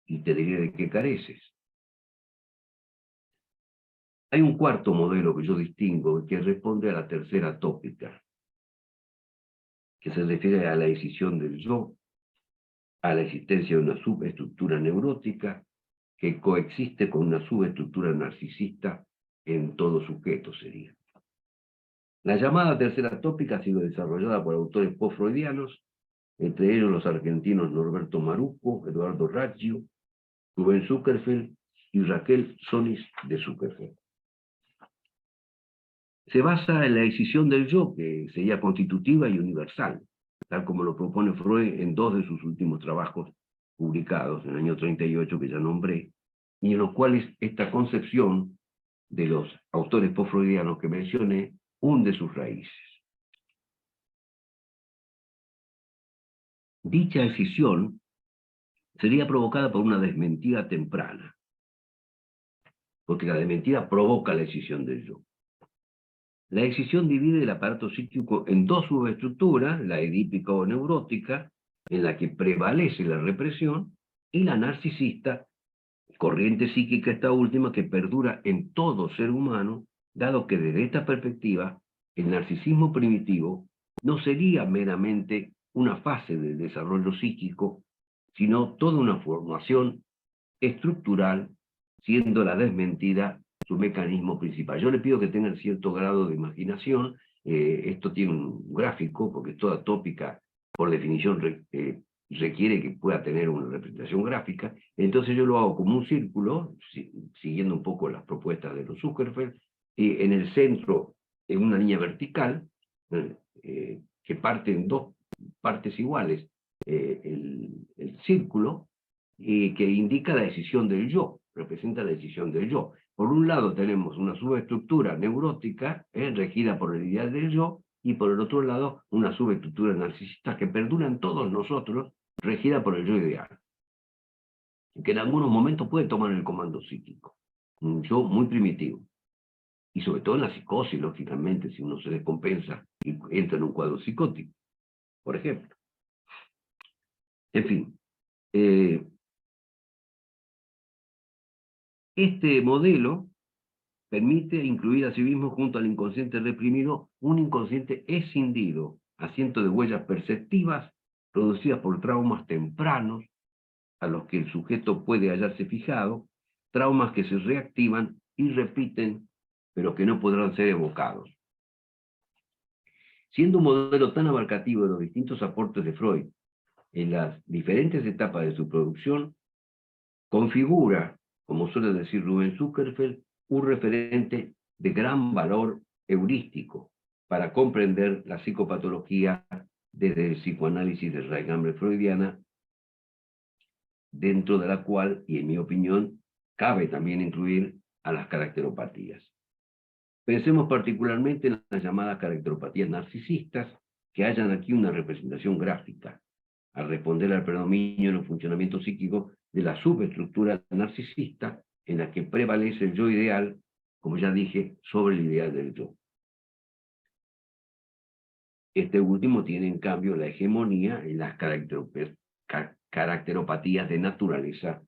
y te diré de qué careces. Hay un cuarto modelo que yo distingo que responde a la tercera tópica, que se refiere a la decisión del yo, a la existencia de una subestructura neurótica que coexiste con una subestructura narcisista en todo sujeto sería. La llamada tercera tópica ha sido desarrollada por autores post-freudianos, entre ellos los argentinos Norberto Maruco, Eduardo Raggio, Rubén Zuckerfeld y Raquel Sonis de Zuckerfeld. Se basa en la decisión del yo, que sería constitutiva y universal, tal como lo propone Freud en dos de sus últimos trabajos publicados, en el año 38, que ya nombré, y en los cuales esta concepción de los autores post-freudianos que mencioné hunde sus raíces. Dicha decisión sería provocada por una desmentida temprana, porque la desmentida provoca la decisión del yo. La decisión divide el aparato psíquico en dos subestructuras, la edípica o neurótica, en la que prevalece la represión, y la narcisista, corriente psíquica esta última que perdura en todo ser humano, dado que desde esta perspectiva, el narcisismo primitivo no sería meramente una fase del desarrollo psíquico, sino toda una formación estructural, siendo la desmentida su mecanismo principal. Yo le pido que tengan cierto grado de imaginación. Esto tiene un gráfico, porque toda tópica, por definición, requiere que pueda tener una representación gráfica. Entonces yo lo hago como un círculo, siguiendo un poco las propuestas de los Zuckerfeld, y en el centro, en una línea vertical, que parte en dos partes iguales, el círculo, que indica la decisión del yo, representa la decisión del yo. Por un lado tenemos una subestructura neurótica, regida por el ideal del yo, y por el otro lado una subestructura narcisista que perdura en todos nosotros, regida por el yo ideal, que en algunos momentos puede tomar el comando psíquico, un yo muy primitivo, y sobre todo en la psicosis, lógicamente, si uno se descompensa y entra en un cuadro psicótico, por ejemplo. En fin, este modelo permite incluir a sí mismo junto al inconsciente reprimido un inconsciente escindido, asiento de huellas perceptivas producidas por traumas tempranos a los que el sujeto puede hallarse fijado, traumas que se reactivan y repiten, pero que no podrán ser evocados. Siendo un modelo tan abarcativo de los distintos aportes de Freud en las diferentes etapas de su producción, configura, como suele decir Rubén Zuckerfeld, un referente de gran valor heurístico para comprender la psicopatología desde el psicoanálisis de raigambre freudiana, dentro de la cual, y en mi opinión, cabe también incluir a las caracteropatías. Pensemos particularmente en las llamadas caracteropatías narcisistas, que hallan aquí una representación gráfica, al responder al predominio en el funcionamiento psíquico de la subestructura narcisista, en la que prevalece el yo ideal, como ya dije, sobre el ideal del yo. Este último tiene, en cambio, la hegemonía en las caracteropatías de naturaleza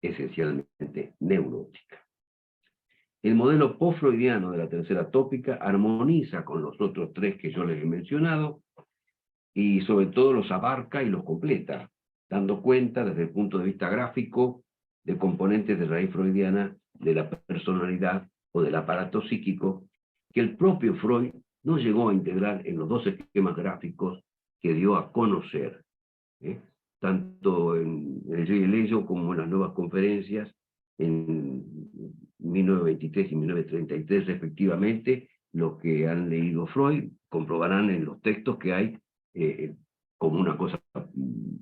esencialmente neurótica. El modelo post-freudiano de la tercera tópica armoniza con los otros tres que yo les he mencionado, y sobre todo los abarca y los completa, dando cuenta desde el punto de vista gráfico de componentes de raíz freudiana de la personalidad o del aparato psíquico, que el propio Freud no llegó a integrar en los dos esquemas gráficos que dio a conocer, tanto en el Yo y el Ello como en las nuevas conferencias en 1923 y 1933 respectivamente. Lo que han leído Freud comprobarán en los textos que hay, como una cosa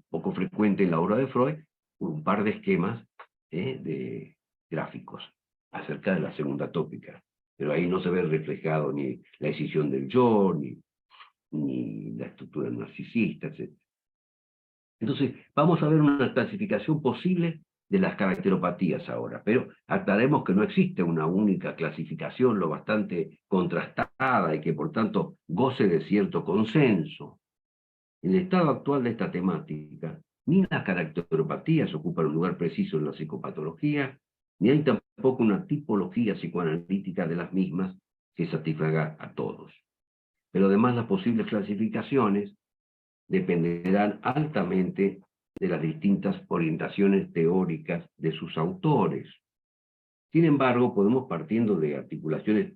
poco frecuente en la obra de Freud, un par de esquemas de gráficos acerca de la segunda tópica. Pero ahí no se ve reflejado ni la escisión del yo, ni la estructura narcisista, etc. Entonces, vamos a ver una clasificación posible de las caracteropatías ahora, pero aclaremos que no existe una única clasificación lo bastante contrastada y que por tanto goce de cierto consenso. En el estado actual de esta temática, ni las caracteropatías ocupan un lugar preciso en la psicopatología, ni hay tampoco una tipología psicoanalítica de las mismas que satisfaga a todos. Pero además las posibles clasificaciones dependerán altamente de las distintas orientaciones teóricas de sus autores. Sin embargo, podemos, partiendo de articulaciones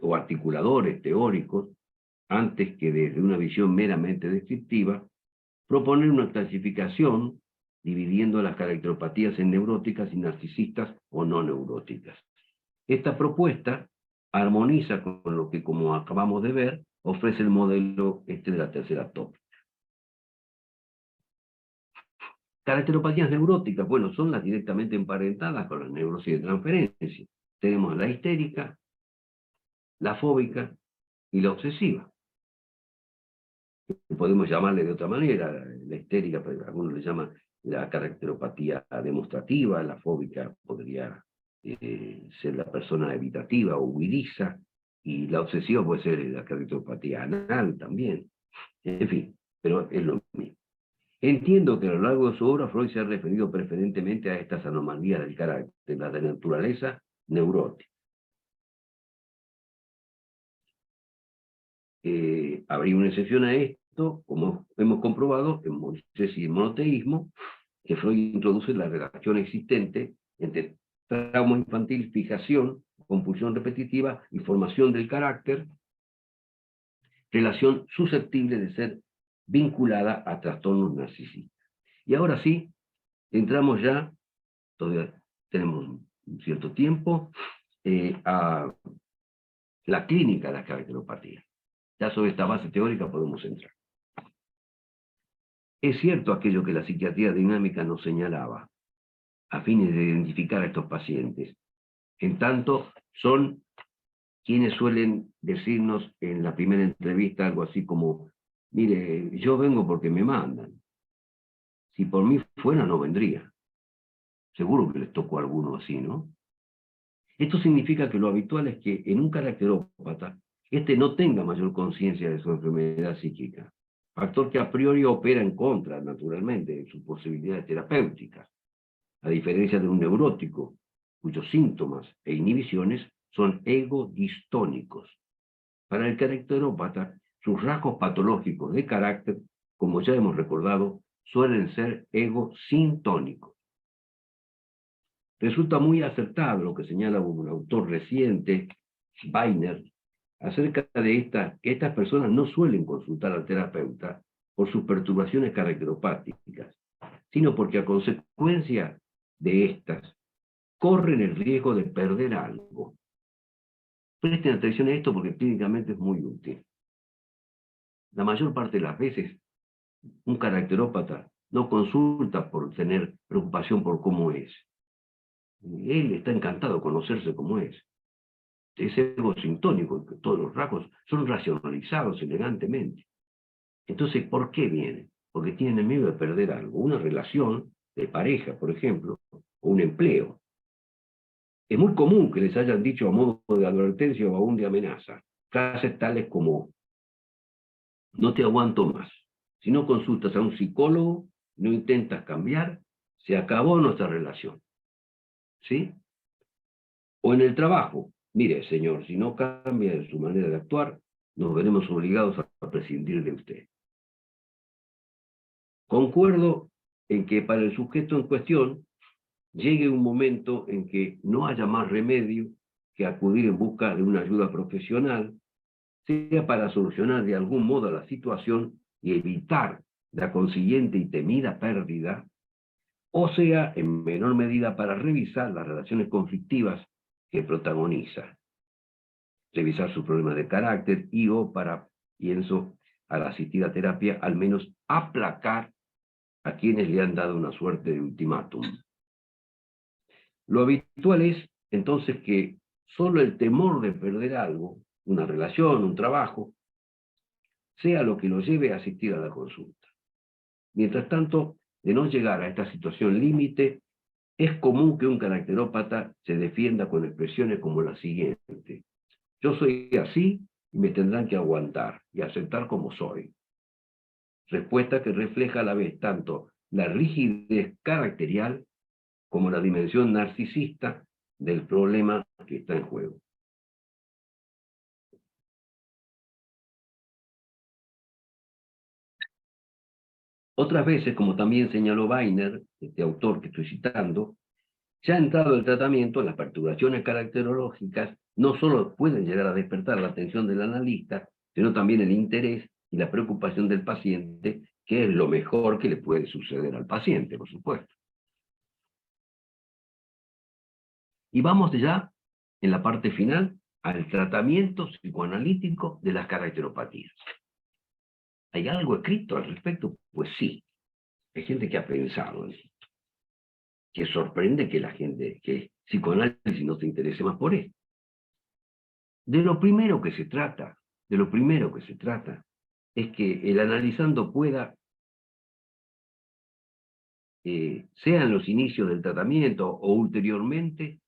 o articuladores teóricos, antes que desde una visión meramente descriptiva, proponer una clasificación dividiendo las caracteropatías en neuróticas y narcisistas o no neuróticas. Esta propuesta armoniza con lo que, como acabamos de ver, ofrece el modelo de la tercera tópica. Caracteropatías neuróticas, bueno, son las directamente emparentadas con la neurosis de transferencia. Tenemos la histérica, la fóbica y la obsesiva. Podemos llamarle de otra manera, la histérica, algunos le llaman la caracteropatía demostrativa, la fóbica podría ser la persona evitativa o huidiza, y la obsesiva puede ser la caracteropatía anal también. En fin, pero es lo mismo. Entiendo que a lo largo de su obra Freud se ha referido preferentemente a estas anomalías del carácter, las de naturaleza neurótica. Habría una excepción a esto, como hemos comprobado en Moisés y el monoteísmo, que Freud introduce la relación existente entre trauma infantil, fijación, compulsión repetitiva y formación del carácter, relación susceptible de ser vinculada a trastornos narcisistas. Y ahora sí, entramos ya, todavía tenemos un cierto tiempo, a la clínica de la caracteropatía. Ya sobre esta base teórica podemos entrar. Es cierto aquello que la psiquiatría dinámica nos señalaba, a fines de identificar a estos pacientes. En tanto, son quienes suelen decirnos en la primera entrevista algo así como, mire, yo vengo porque me mandan. Si por mí fuera, no vendría. Seguro que les tocó a alguno así, ¿no? Esto significa que lo habitual es que en un caracterópata, no tenga mayor conciencia de su enfermedad psíquica, factor que a priori opera en contra, naturalmente, de sus posibilidades terapéuticas, a diferencia de un neurótico, cuyos síntomas e inhibiciones son egodistónicos. Para el caracterópata, sus rasgos patológicos de carácter, como ya hemos recordado, suelen ser egosintónicos. Resulta muy acertado lo que señala un autor reciente, Weiner, acerca de que estas personas no suelen consultar al terapeuta por sus perturbaciones caracteropáticas, sino porque a consecuencia de estas corren el riesgo de perder algo. Presten atención a esto porque clínicamente es muy útil. La mayor parte de las veces, un caracterópata no consulta por tener preocupación por cómo es. Él está encantado de conocerse como es. Es egosintónico, todos los rasgos son racionalizados elegantemente. Entonces, ¿por qué viene? Porque tienen miedo de perder algo, una relación de pareja, por ejemplo, o un empleo. Es muy común que les hayan dicho a modo de advertencia o aún de amenaza, frases tales como, no te aguanto más. Si no consultas a un psicólogo, no intentas cambiar, se acabó nuestra relación. ¿Sí? O en el trabajo, mire, señor, si no cambia su manera de actuar, nos veremos obligados a prescindir de usted. Concuerdo en que para el sujeto en cuestión llegue un momento en que no haya más remedio que acudir en busca de una ayuda profesional, sea para solucionar de algún modo la situación y evitar la consiguiente y temida pérdida, o sea, en menor medida para revisar las relaciones conflictivas que protagoniza, revisar sus problemas de carácter y o para, pienso, al asistir a terapia, al menos aplacar a quienes le han dado una suerte de ultimátum. Lo habitual es, entonces, que solo el temor de perder algo, una relación, un trabajo, sea lo que lo lleve a asistir a la consulta. Mientras tanto, de no llegar a esta situación límite, es común que un caracterópata se defienda con expresiones como la siguiente: yo soy así y me tendrán que aguantar y aceptar como soy. Respuesta que refleja a la vez tanto la rigidez caracterial como la dimensión narcisista del problema que está en juego. Otras veces, como también señaló Weiner, este autor que estoy citando, ya entrado el tratamiento, las perturbaciones caracterológicas no solo pueden llegar a despertar la atención del analista, sino también el interés y la preocupación del paciente, que es lo mejor que le puede suceder al paciente, por supuesto. Y vamos ya, en la parte final, al tratamiento psicoanalítico de las caracteropatías. ¿Hay algo escrito al respecto? Pues sí. Hay gente que ha pensado en esto. Que sorprende que la gente, que psicoanálisis no se interese más por esto. De lo primero que se trata, es que el analizando pueda, sea en los inicios del tratamiento o ulteriormente,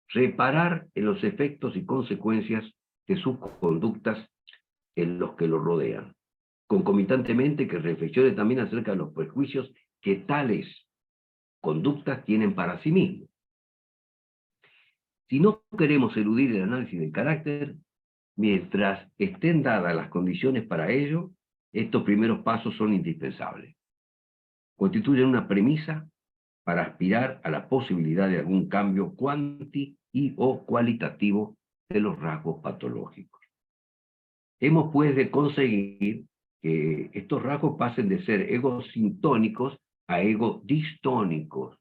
reparar en los efectos y consecuencias de sus conductas en los que lo rodean. Concomitantemente que reflexione también acerca de los prejuicios que tales conductas tienen para sí mismos. Si no queremos eludir el análisis del carácter, mientras estén dadas las condiciones para ello, estos primeros pasos son indispensables. Constituyen una premisa para aspirar a la posibilidad de algún cambio cuanti y o cualitativo de los rasgos patológicos. Hemos pues de conseguir que estos rasgos pasen de ser egosintónicos a egodistónicos,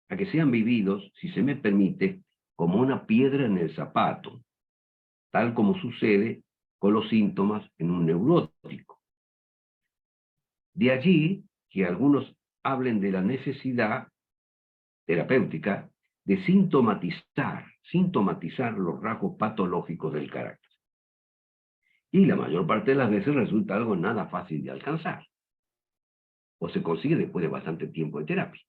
a que sean vividos, si se me permite, como una piedra en el zapato, tal como sucede con los síntomas en un neurótico. De allí que algunos hablen de la necesidad terapéutica de sintomatizar los rasgos patológicos del carácter. Y la mayor parte de las veces resulta algo nada fácil de alcanzar, o se consigue después de bastante tiempo de terapia.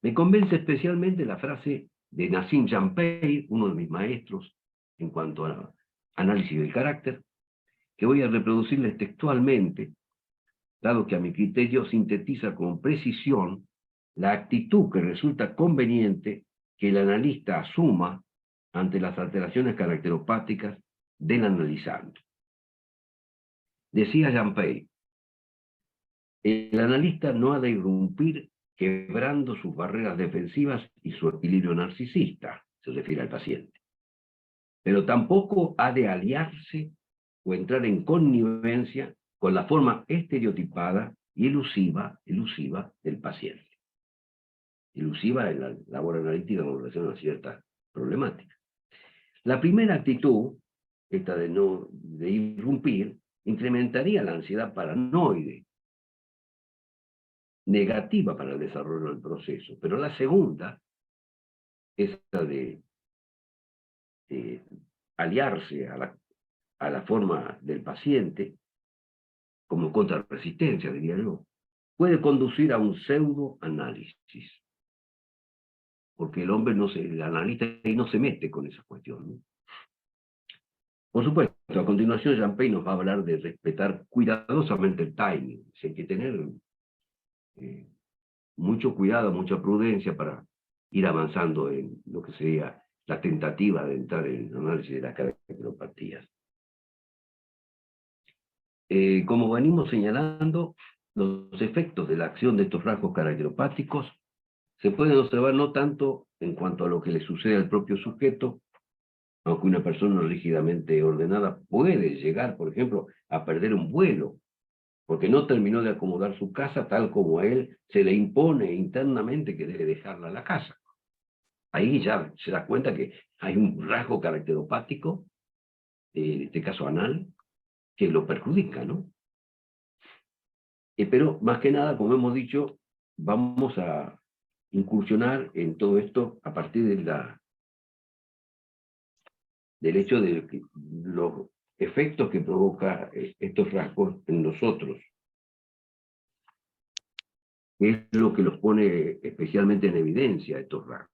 Me convence especialmente la frase de Nassim Jampey, uno de mis maestros en cuanto a análisis del carácter, que voy a reproducirles textualmente, dado que a mi criterio sintetiza con precisión la actitud que resulta conveniente que el analista asuma ante las alteraciones caracteropáticas del analizante. Decía Jampey, el analista no ha de irrumpir quebrando sus barreras defensivas y su equilibrio narcisista, se refiere al paciente. Pero tampoco ha de aliarse o entrar en connivencia con la forma estereotipada y elusiva del paciente. Elusiva en la labor analítica con relación a ciertas problemáticas. La primera actitud, esta de irrumpir, incrementaría la ansiedad paranoide, negativa para el desarrollo del proceso. Pero la segunda, esa de aliarse a la forma del paciente, como contrarresistencia, diría yo, puede conducir a un pseudoanálisis. Porque el analista no se mete con esa cuestión, ¿no? Por supuesto, a continuación Jampey nos va a hablar de respetar cuidadosamente el timing. Hay que tener mucho cuidado, mucha prudencia para ir avanzando en lo que sería la tentativa de entrar en el análisis de las caracteropatías. Como venimos señalando, los efectos de la acción de estos rasgos caracteropáticos se pueden observar no tanto en cuanto a lo que le sucede al propio sujeto, aunque una persona rígidamente ordenada puede llegar, por ejemplo, a perder un vuelo, porque no terminó de acomodar su casa tal como a él se le impone internamente que debe dejarla la casa. Ahí ya se da cuenta que hay un rasgo caracteropático, en este caso anal, que lo perjudica, ¿no? Pero más que nada, como hemos dicho, vamos a incursionar en todo esto a partir de del hecho de que los efectos que provoca estos rasgos en nosotros. Es lo que los pone especialmente en evidencia estos rasgos.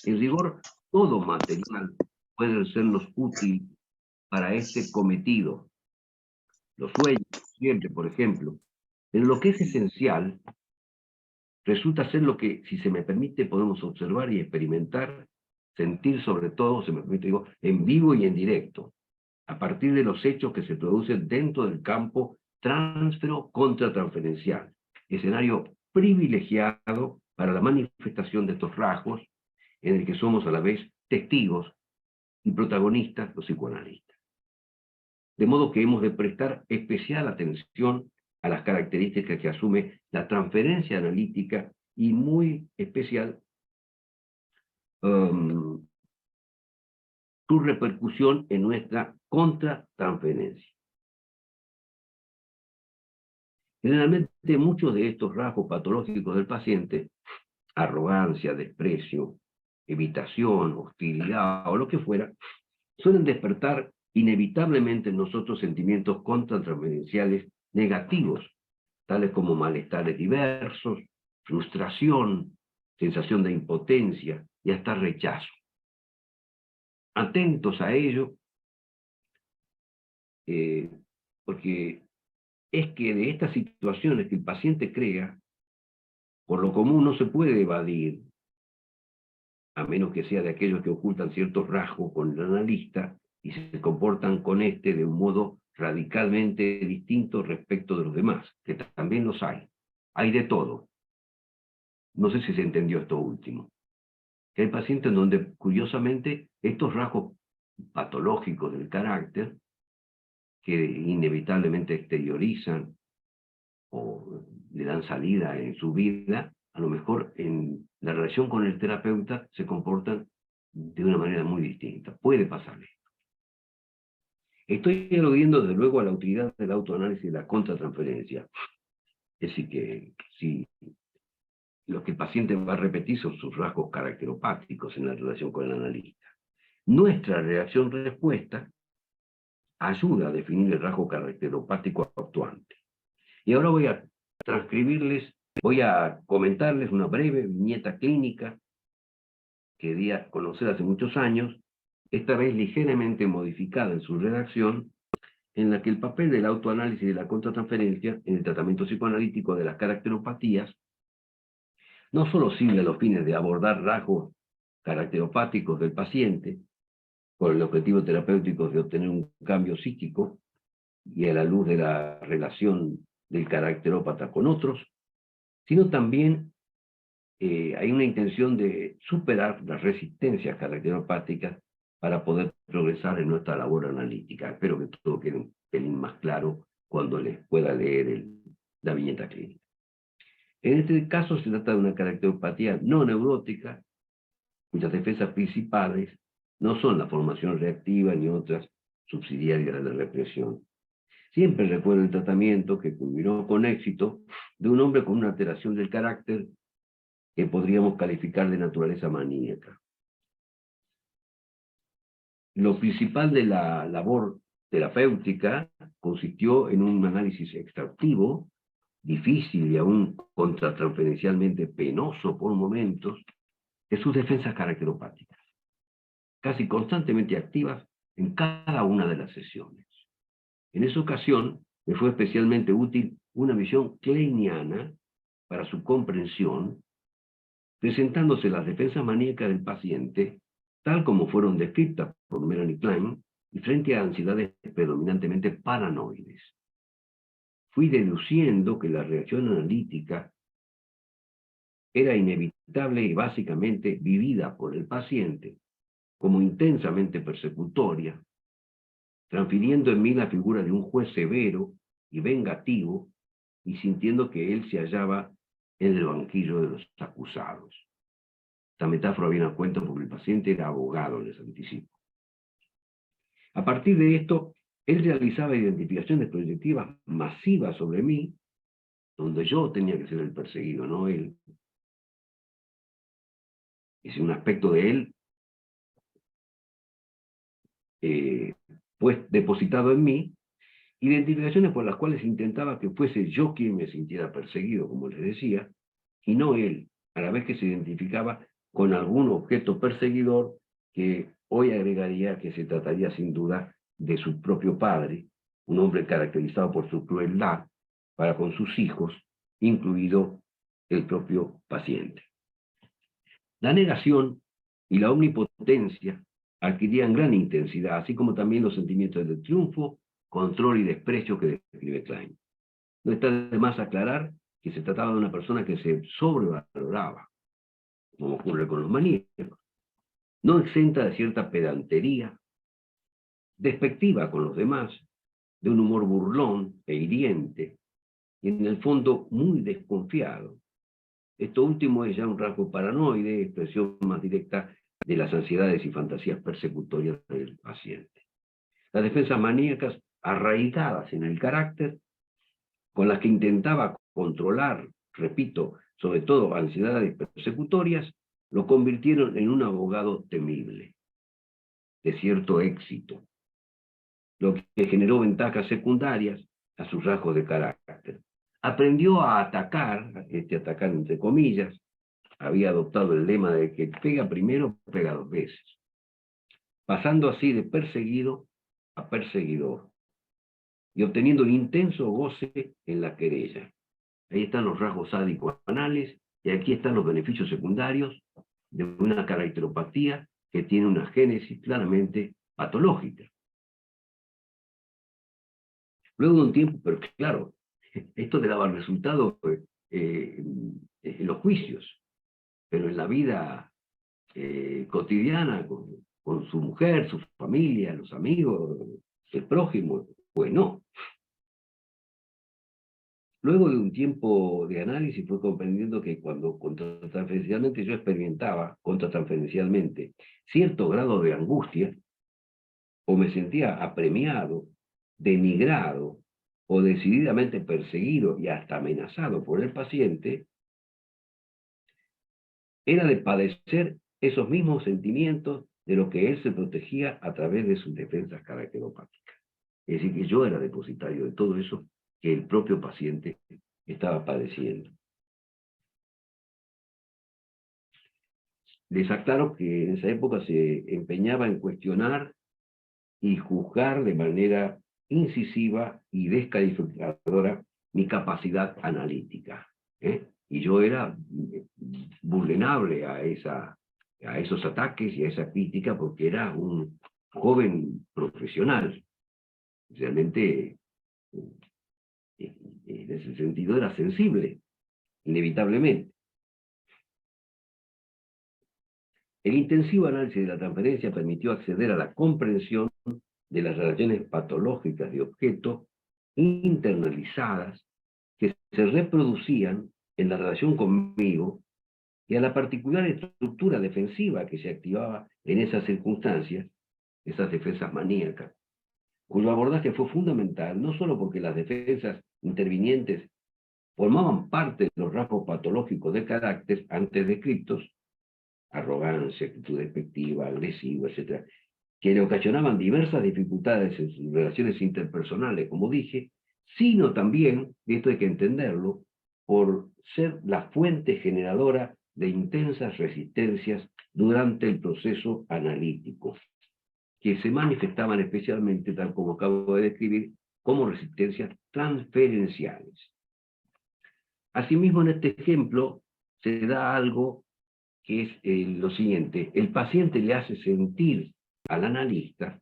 En rigor, todo material puede sernos útil para este cometido. Los sueños, siempre, por ejemplo. Pero lo que es esencial resulta ser lo que, si se me permite, podemos observar y experimentar, sentir sobre todo, se me permite, digo, en vivo y en directo, a partir de los hechos que se producen dentro del campo transfero-contratransferencial, escenario privilegiado para la manifestación de estos rasgos, en el que somos a la vez testigos y protagonistas los psicoanalistas. De modo que hemos de prestar especial atención a las características que asume la transferencia analítica y muy especial su repercusión en nuestra contratransferencia. Generalmente muchos de estos rasgos patológicos del paciente, arrogancia, desprecio, evitación, hostilidad o lo que fuera, suelen despertar inevitablemente en nosotros sentimientos contratransferenciales negativos, tales como malestares diversos, frustración, sensación de impotencia y hasta rechazo. Atentos a ello, porque es que de estas situaciones que el paciente crea, por lo común no se puede evadir, a menos que sea de aquellos que ocultan ciertos rasgos con el analista y se comportan con este de un modo radicalmente distinto respecto de los demás, que también los hay. Hay de todo. No sé si se entendió esto último. Que hay pacientes en donde, curiosamente, estos rasgos patológicos del carácter, que inevitablemente exteriorizan o le dan salida en su vida, a lo mejor en la relación con el terapeuta se comportan de una manera muy distinta. Puede pasarle. Estoy aludiendo desde luego a la utilidad del autoanálisis y la contratransferencia. Es decir, que si lo que el paciente va a repetir son sus rasgos caracteropáticos en la relación con el analista. Nuestra reacción-respuesta ayuda a definir el rasgo caracteropático actuante. Y ahora voy a voy a comentarles una breve viñeta clínica que di a conocer hace muchos años, esta vez ligeramente modificada en su redacción, en la que el papel del autoanálisis y de la contratransferencia en el tratamiento psicoanalítico de las caracteropatías no solo sirve a los fines de abordar rasgos caracteropáticos del paciente, con el objetivo terapéutico de obtener un cambio psíquico y a la luz de la relación del caracterópata con otros, sino también hay una intención de superar las resistencias caracteropáticas para poder progresar en nuestra labor analítica. Espero que todo quede un pelín más claro cuando les pueda leer la viñeta clínica. En este caso se trata de una caracteropatía no neurótica, cuyas defensas principales no son la formación reactiva ni otras subsidiarias de represión. Siempre recuerdo el tratamiento que culminó con éxito de un hombre con una alteración del carácter que podríamos calificar de naturaleza maníaca. Lo principal de la labor terapéutica consistió en un análisis extractivo, difícil y aún contratransferencialmente penoso por momentos, de sus defensas caracteropáticas, casi constantemente activas en cada una de las sesiones. En esa ocasión me fue especialmente útil una visión kleiniana para su comprensión, presentándose las defensas maníacas del paciente tal como fueron descritas por Melanie Klein, y frente a ansiedades predominantemente paranoides. Fui deduciendo que la reacción analítica era inevitable y básicamente vivida por el paciente como intensamente persecutoria, transfiriendo en mí la figura de un juez severo y vengativo y sintiendo que él se hallaba en el banquillo de los acusados. Esta metáfora viene a cuento porque el paciente era abogado, les anticipo. A partir de esto, él realizaba identificaciones proyectivas masivas sobre mí, donde yo tenía que ser el perseguido, no él. Es un aspecto de él pues depositado en mí, identificaciones por las cuales intentaba que fuese yo quien me sintiera perseguido, como les decía, y no él, a la vez que se identificaba con algún objeto perseguidor que hoy agregaría que se trataría sin duda de su propio padre, un hombre caracterizado por su crueldad para con sus hijos, incluido el propio paciente. La negación y la omnipotencia adquirían gran intensidad, así como también los sentimientos de triunfo, control y desprecio que describe Klein. No está de más aclarar que se trataba de una persona que se sobrevaloraba, como ocurre con los maníacos, no exenta de cierta pedantería, despectiva con los demás, de un humor burlón e hiriente, y en el fondo muy desconfiado. Esto último es ya un rasgo paranoide, expresión más directa de las ansiedades y fantasías persecutorias del paciente. Las defensas maníacas arraigadas en el carácter, con las que intentaba controlar, repito, sobre todo ansiedades persecutorias, lo convirtieron en un abogado temible, de cierto éxito, lo que generó ventajas secundarias a sus rasgos de carácter. Aprendió a atacar entre comillas, había adoptado el lema de que pega primero, pega dos veces, pasando así de perseguido a perseguidor, y obteniendo un intenso goce en la querella. Ahí están los rasgos sádicos anales, y aquí están los beneficios secundarios de una caracteropatía que tiene una génesis claramente patológica. Luego de un tiempo, pero claro, esto le daba resultado en los juicios, pero en la vida cotidiana, con su mujer, su familia, los amigos, el prójimo, pues no. Luego de un tiempo de análisis fue comprendiendo que cuando contratransferencialmente yo experimentaba contratransferencialmente cierto grado de angustia, o me sentía apremiado, denigrado, o decididamente perseguido y hasta amenazado por el paciente, era de padecer esos mismos sentimientos de los que él se protegía a través de sus defensas caracteropáticas. Es decir, que yo era depositario de todo eso que el propio paciente estaba padeciendo. Les aclaro que en esa época se empeñaba en cuestionar y juzgar de manera incisiva y descalificadora mi capacidad analítica. Y yo era vulnerable a esos ataques y a esa crítica porque era un joven profesional. Realmente, en ese sentido, era sensible, inevitablemente. El intensivo análisis de la transferencia permitió acceder a la comprensión de las relaciones patológicas de objeto internalizadas que se reproducían en la relación conmigo y a la particular estructura defensiva que se activaba en esas circunstancias, esas defensas maníacas, cuyo abordaje fue fundamental no solo porque las defensas intervinientes formaban parte de los rasgos patológicos de carácter antes descritos, arrogancia, actitud despectiva, agresiva, etc., que le ocasionaban diversas dificultades en sus relaciones interpersonales, como dije, sino también, y esto hay que entenderlo, por ser la fuente generadora de intensas resistencias durante el proceso analítico, que se manifestaban especialmente, tal como acabo de describir, como resistencias transferenciales. Asimismo, en este ejemplo se da algo que es lo siguiente: el paciente le hace sentir al analista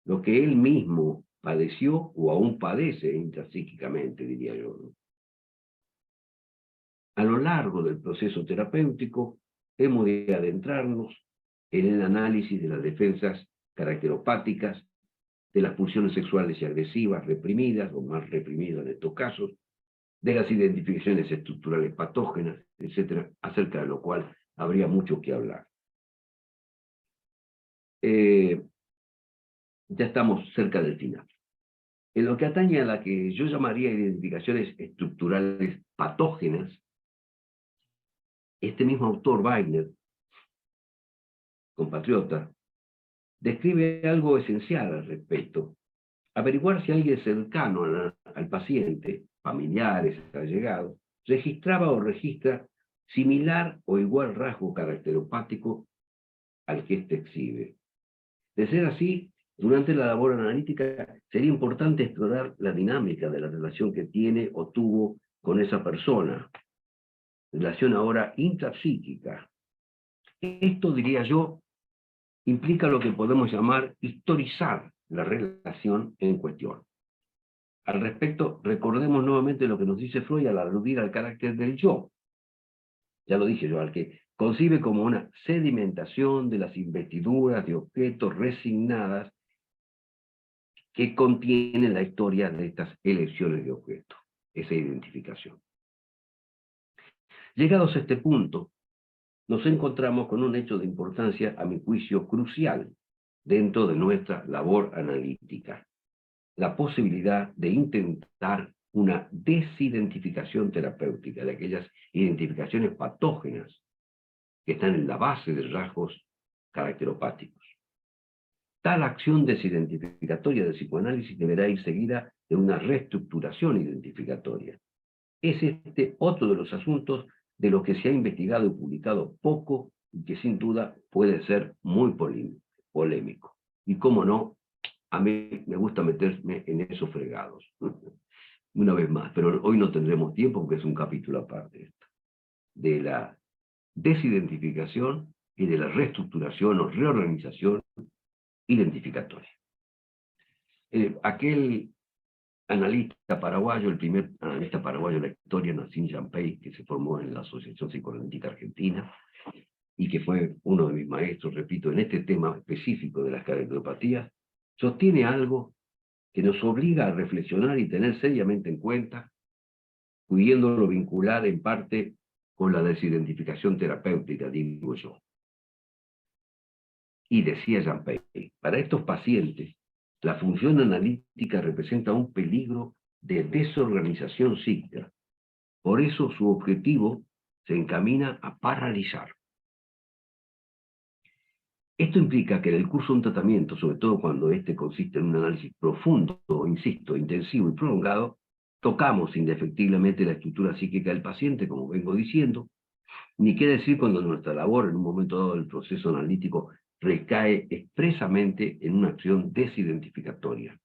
lo que él mismo padeció o aún padece intrapsíquicamente, diría yo, ¿no? A lo largo del proceso terapéutico, hemos de adentrarnos en el análisis de las defensas caracteropáticas, de las pulsiones sexuales y agresivas reprimidas, o más reprimidas en estos casos, de las identificaciones estructurales patógenas, etcétera, acerca de lo cual habría mucho que hablar. Ya estamos cerca del final. En lo que atañe a la que yo llamaría identificaciones estructurales patógenas, este mismo autor, Wagner, compatriota, describe algo esencial al respecto: averiguar si alguien cercano al paciente, familiares, allegados, registraba o registra similar o igual rasgo caracteropático al que éste exhibe. De ser así, durante la labor analítica sería importante explorar la dinámica de la relación que tiene o tuvo con esa persona, relación ahora intrapsíquica. Esto, diría yo, implica lo que podemos llamar historizar la relación en cuestión. Al respecto, recordemos nuevamente lo que nos dice Freud al aludir al carácter del yo. Ya lo dije yo, al que concibe como una sedimentación de las investiduras de objetos resignadas que contienen la historia de estas elecciones de objetos, esa identificación. Llegados a este punto, nos encontramos con un hecho de importancia, a mi juicio, crucial dentro de nuestra labor analítica: la posibilidad de intentar una desidentificación terapéutica de aquellas identificaciones patógenas que están en la base de rasgos caracteropáticos. Tal acción desidentificatoria del psicoanálisis deberá ir seguida de una reestructuración identificatoria. Es este otro de los asuntos de los que se ha investigado y publicado poco y que sin duda puede ser muy polémico. Y cómo no, a mí me gusta meterme en esos fregados. Una vez más, pero hoy no tendremos tiempo porque es un capítulo aparte esto, de la desidentificación y de la reestructuración o reorganización identificatoria. Aquel analista paraguayo, el primer analista paraguayo de la historia, Nassim Jampey, que se formó en la Asociación Psicoanalítica Argentina y que fue uno de mis maestros, repito, en este tema específico de las caracteropatías, sostiene algo que nos obliga a reflexionar y tener seriamente en cuenta, pudiéndolo vincular en parte con la desidentificación terapéutica, digo yo. Y decía Jampey, para estos pacientes, la función analítica representa un peligro de desorganización psíquica. Por eso su objetivo se encamina a paralizar. Esto implica que en el curso de un tratamiento, sobre todo cuando este consiste en un análisis profundo, insisto, intensivo y prolongado, tocamos indefectiblemente la estructura psíquica del paciente, como vengo diciendo, ni qué decir cuando nuestra labor en un momento dado del proceso analítico recae expresamente en una acción desidentificatoria,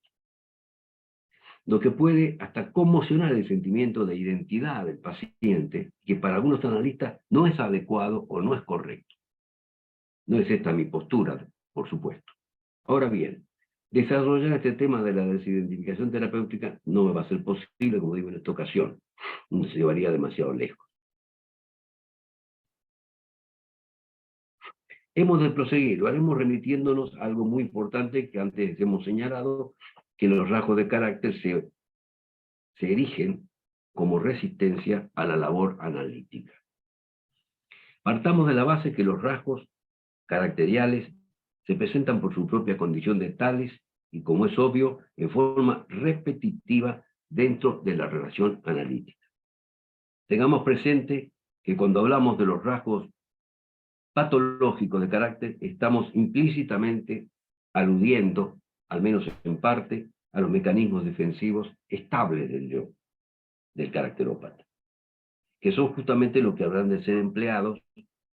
lo que puede hasta conmocionar el sentimiento de identidad del paciente, que para algunos analistas no es adecuado o no es correcto. No es esta mi postura, por supuesto. Ahora bien, desarrollar este tema de la desidentificación terapéutica no me va a ser posible, como digo en esta ocasión, nos llevaría demasiado lejos. Hemos de proseguir, lo haremos remitiéndonos a algo muy importante que antes hemos señalado, que los rasgos de carácter se erigen como resistencia a la labor analítica. Partamos de la base que los rasgos caracteriales se presentan por su propia condición de tales y, como es obvio, en forma repetitiva dentro de la relación analítica. Tengamos presente que cuando hablamos de los rasgos patológicos de carácter, estamos implícitamente aludiendo, al menos en parte, a los mecanismos defensivos estables del yo, del caracterópata, que son justamente lo que habrán de ser empleados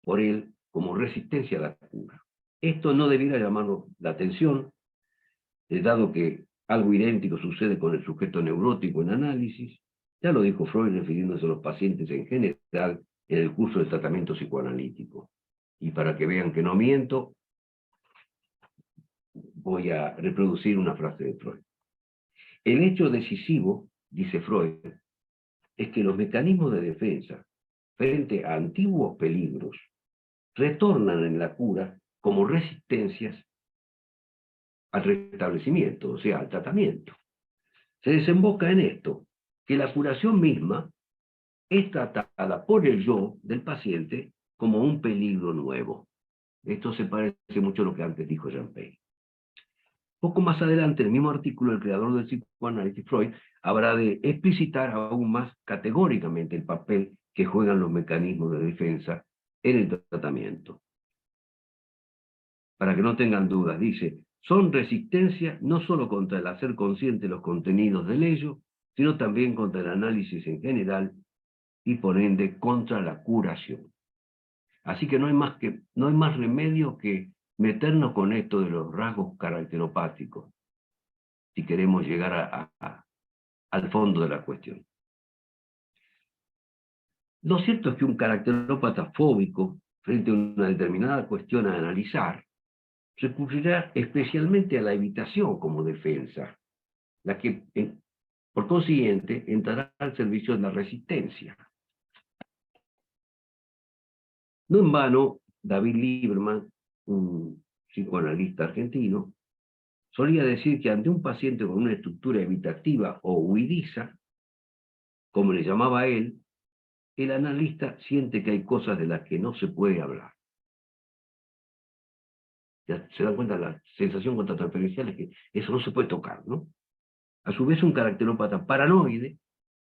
por él como resistencia a la cura. Esto no debiera llamarnos la atención, dado que algo idéntico sucede con el sujeto neurótico en análisis. Ya lo dijo Freud refiriéndose a los pacientes en general en el curso de tratamiento psicoanalítico. Y para que vean que no miento, voy a reproducir una frase de Freud. El hecho decisivo, dice Freud, es que los mecanismos de defensa frente a antiguos peligros retornan en la cura como resistencias al restablecimiento, o sea, al tratamiento. Se desemboca en esto, que la curación misma es tratada por el yo del paciente como un peligro nuevo. Esto se parece mucho a lo que antes dijo Jean Pey. Poco más adelante, en el mismo artículo, el creador del psicoanálisis, Freud, habrá de explicitar aún más categóricamente el papel que juegan los mecanismos de defensa en el tratamiento. Para que no tengan dudas, dice, son resistencia no solo contra el hacer consciente los contenidos del ello, sino también contra el análisis en general y por ende contra la curación. Así que no hay más remedio que meternos con esto de los rasgos caracteropáticos, si queremos llegar al fondo de la cuestión. Lo cierto es que un caracterópata fóbico, frente a una determinada cuestión a analizar, recurrirá especialmente a la evitación como defensa, la que, por consiguiente, entrará al servicio de la resistencia. No en vano, David Lieberman, un psicoanalista argentino, solía decir que ante un paciente con una estructura evitativa o huidiza, como le llamaba él, el analista siente que hay cosas de las que no se puede hablar. Ya se dan cuenta, la sensación contratransferencial es que eso no se puede tocar, ¿no? A su vez, un caracterópata paranoide,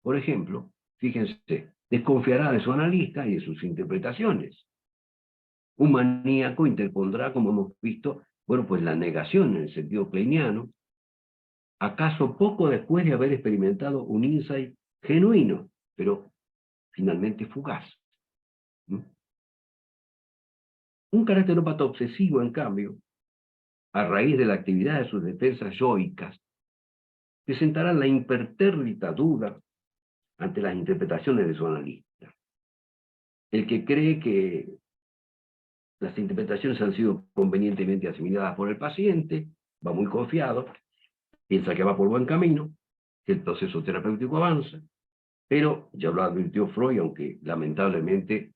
por ejemplo, fíjense, desconfiará de su analista y de sus interpretaciones. Un maníaco interpondrá, como hemos visto, bueno, pues la negación en el sentido kleiniano, acaso poco después de haber experimentado un insight genuino, pero finalmente fugaz. Un caracterópata obsesivo, en cambio, a raíz de la actividad de sus defensas yoicas, presentará la impertérrita duda ante las interpretaciones de su analista. El que cree que las interpretaciones han sido convenientemente asimiladas por el paciente, va muy confiado, piensa que va por buen camino, que el proceso terapéutico avanza, pero ya lo advirtió Freud, aunque lamentablemente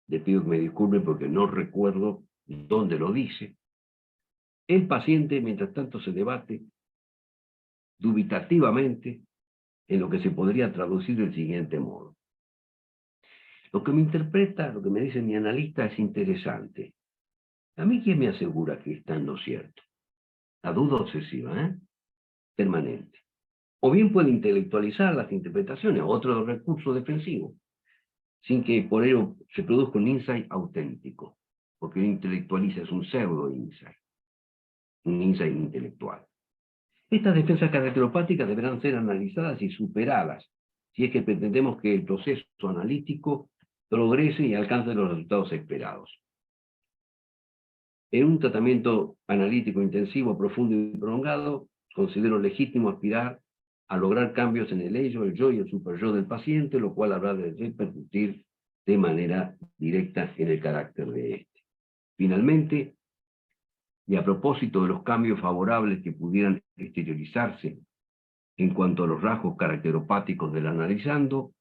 le pido que me disculpen porque no recuerdo dónde lo dice. El paciente, mientras tanto, se debate dubitativamente en lo que se podría traducir del siguiente modo. Lo que me interpreta, lo que me dice mi analista es interesante. ¿A mí quién me asegura que está en lo cierto? La duda obsesiva, permanente. O bien puede intelectualizar las interpretaciones, otro recurso defensivo, sin que por ello se produzca un insight auténtico, porque intelectualiza, es un pseudo-insight, un insight intelectual. Estas defensas caracteropáticas deberán ser analizadas y superadas, si es que pretendemos que el proceso analítico progrese y alcance los resultados esperados. En un tratamiento analítico intensivo, profundo y prolongado, considero legítimo aspirar a lograr cambios en el ello, el yo y el superyo del paciente, lo cual habrá de repercutir de manera directa en el carácter de este. Finalmente, y a propósito de los cambios favorables que pudieran exteriorizarse en cuanto a los rasgos caracteropáticos del analizando,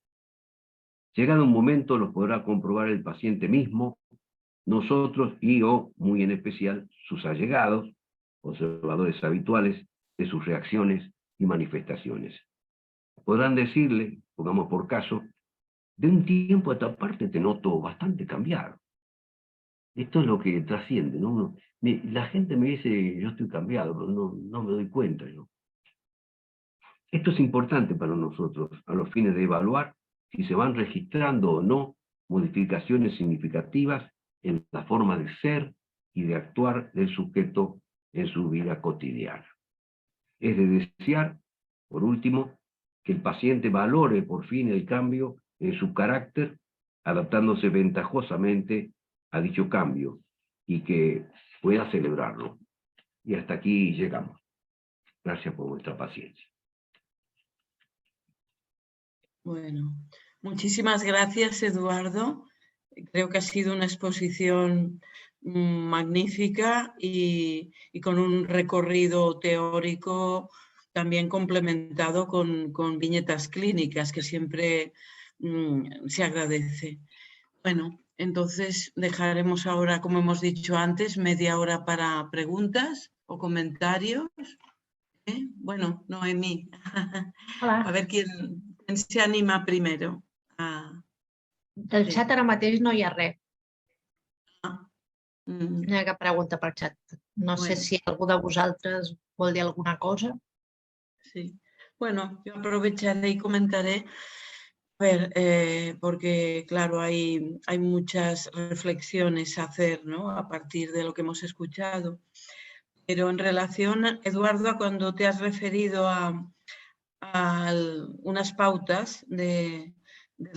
llegado un momento los podrá comprobar el paciente mismo, nosotros y o, muy en especial, sus allegados, observadores habituales de sus reacciones y manifestaciones. Podrán decirle, pongamos por caso, de un tiempo a esta parte te noto bastante cambiado. Esto es lo que trasciende, ¿no? La gente me dice, yo estoy cambiado, pero no me doy cuenta yo. Esto es importante para nosotros, a los fines de evaluar si se van registrando o no modificaciones significativas en la forma de ser y de actuar del sujeto en su vida cotidiana. Es de desear, por último, que el paciente valore por fin el cambio en su carácter, adaptándose ventajosamente a dicho cambio, y que pueda celebrarlo. Y hasta aquí llegamos. Gracias por vuestra paciencia. Bueno, muchísimas gracias, Eduardo. Creo que ha sido una exposición magnífica y con un recorrido teórico también complementado con viñetas clínicas, que siempre se agradece. Bueno, entonces dejaremos ahora, como hemos dicho antes, media hora para preguntas o comentarios. Bueno, Noemí, Hola. a ver quién se anima primero. Del xat ara mateix no hi ha res. Mm, No hi ha cap pregunta pel xat. No sé Bueno. si algú de vosaltres vol dir alguna cosa. Sí. Bueno, yo aprovecharé y comentaré, a ver, porque claro, hay muchas reflexiones a hacer, ¿no? A partir de lo que hemos escuchado. Pero en relación, Eduardo, a cuando te has referido a unas pautas del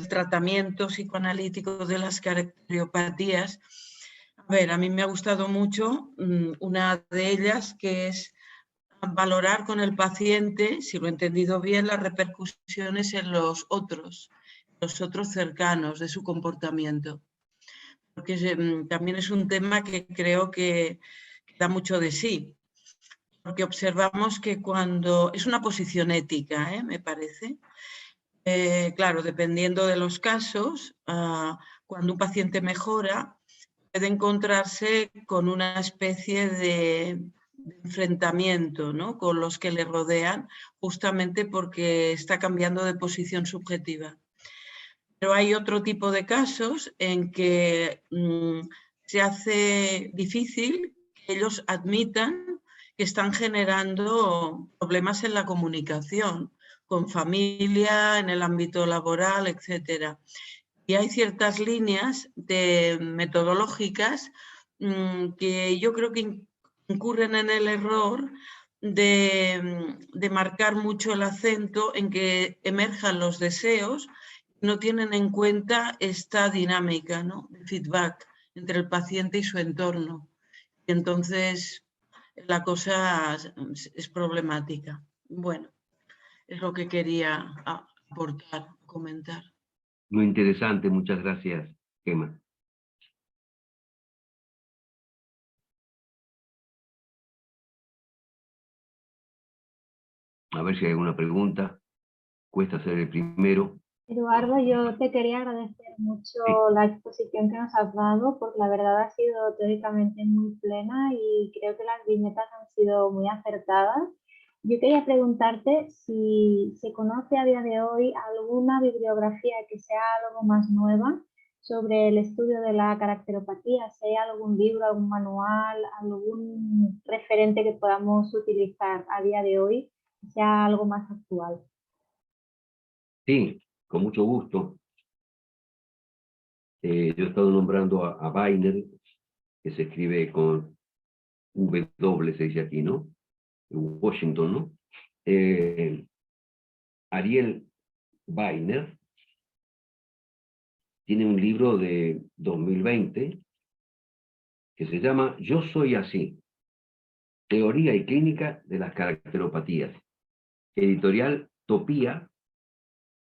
tratamiento psicoanalítico de las caracteriopatías, a ver, a mí me ha gustado mucho una de ellas, que es valorar con el paciente, si lo he entendido bien, las repercusiones en los otros cercanos de su comportamiento. Porque también es un tema que creo que da mucho de sí. Porque observamos que cuando... Es una posición ética, me parece. Claro, dependiendo de los casos, cuando un paciente mejora, puede encontrarse con una especie de enfrentamiento, ¿no?, con los que le rodean, justamente porque está cambiando de posición subjetiva. Pero hay otro tipo de casos en que se hace difícil que ellos admitan que están generando problemas en la comunicación, con familia, en el ámbito laboral, etc. Y hay ciertas líneas metodológicas que yo creo que incurren en el error de marcar mucho el acento en que emerjan los deseos, no tienen en cuenta esta dinámica, ¿no?, de feedback entre el paciente y su entorno. Y entonces la cosa es problemática. Bueno, es lo que quería aportar, comentar. Muy interesante, muchas gracias, Gemma. A ver si hay alguna pregunta. Cuesta ser el primero. Eduardo, yo te quería agradecer mucho la exposición que nos has dado, porque la verdad ha sido teóricamente muy plena y creo que las viñetas han sido muy acertadas. Yo quería preguntarte si se conoce a día de hoy alguna bibliografía que sea algo más nueva sobre el estudio de la caracteropatía, si hay algún libro, algún manual, algún referente que podamos utilizar a día de hoy que sea algo más actual. Sí, con mucho gusto. Yo he estado nombrando a Weiner, que se escribe con W, se dice aquí, ¿no? Washington, ¿no? Ariel Weiner tiene un libro de 2020 que se llama Yo soy así, teoría y clínica de las caracteropatías. Editorial Topía,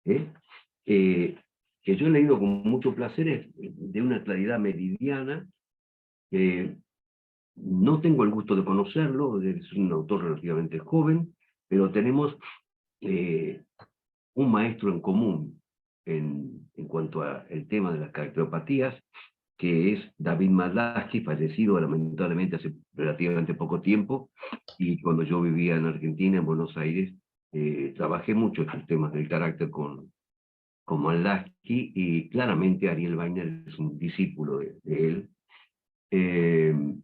que yo he leído con mucho placer, es de una claridad meridiana. No tengo el gusto de conocerlo, es un autor relativamente joven, pero tenemos un maestro en común en cuanto al tema de las caracteropatías, que es David Madlaski, fallecido lamentablemente hace relativamente poco tiempo, y cuando yo vivía en Argentina, en Buenos Aires, trabajé mucho estos temas del carácter con Madlaski, y claramente Ariel Weiner es un discípulo de él.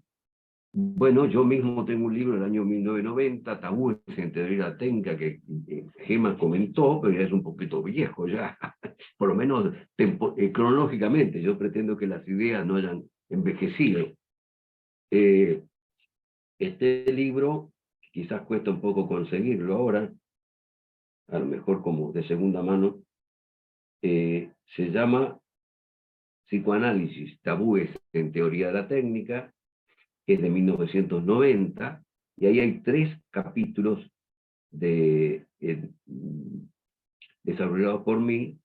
Bueno, yo mismo tengo un libro del año 1990, Tabúes en teoría técnica, que Gemma comentó, pero ya es un poquito viejo ya, por lo menos cronológicamente. Yo pretendo que las ideas no hayan envejecido. Este libro, quizás cuesta un poco conseguirlo ahora, a lo mejor como de segunda mano, se llama Psicoanálisis, Tabúes en teoría de la técnica, que es de 1990, y ahí hay 3 capítulos desarrollados por mí,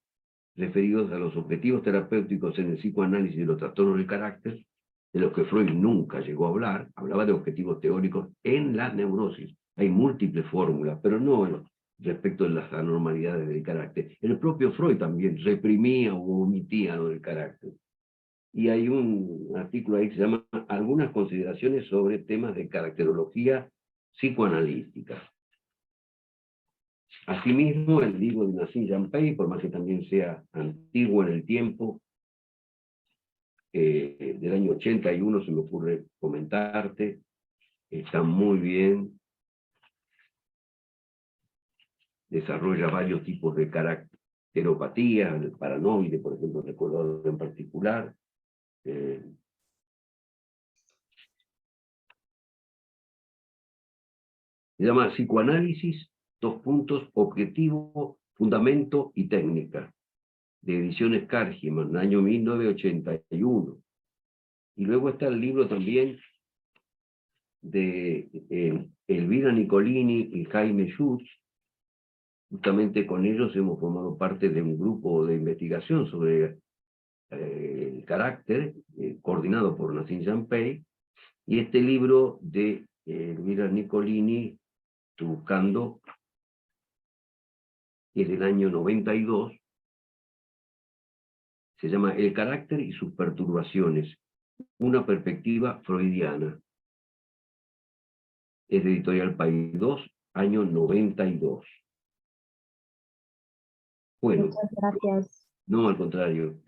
referidos a los objetivos terapéuticos en el psicoanálisis de los trastornos del carácter, de los que Freud nunca llegó a hablar. Hablaba de objetivos teóricos en la neurosis. Hay múltiples fórmulas, pero no respecto de las anormalidades del carácter. El propio Freud también reprimía o omitía lo del carácter. Y hay un artículo ahí que se llama Algunas consideraciones sobre temas de caracterología psicoanalística. Asimismo, el libro de Nassim Haramein, por más que también sea antiguo en el tiempo, del año 81, se me ocurre comentarte, está muy bien, desarrolla varios tipos de caracteropatía, el paranoide, por ejemplo, recuerdo en particular. Se llama Psicoanálisis, objetivo, fundamento y técnica, de Ediciones Kárgiman, año 1981. Y luego está el libro también de Elvira Nicolini y Jaime Schutz. Justamente con ellos hemos formado parte de un grupo de investigación sobre el carácter, coordinado por Nassim Haramein, y este libro de Elvira Nicolini, estoy buscando, es del año 92, se llama El carácter y sus perturbaciones, una perspectiva freudiana. Es de Editorial País 2, año 92. Bueno, Muchas gracias. no, al contrario.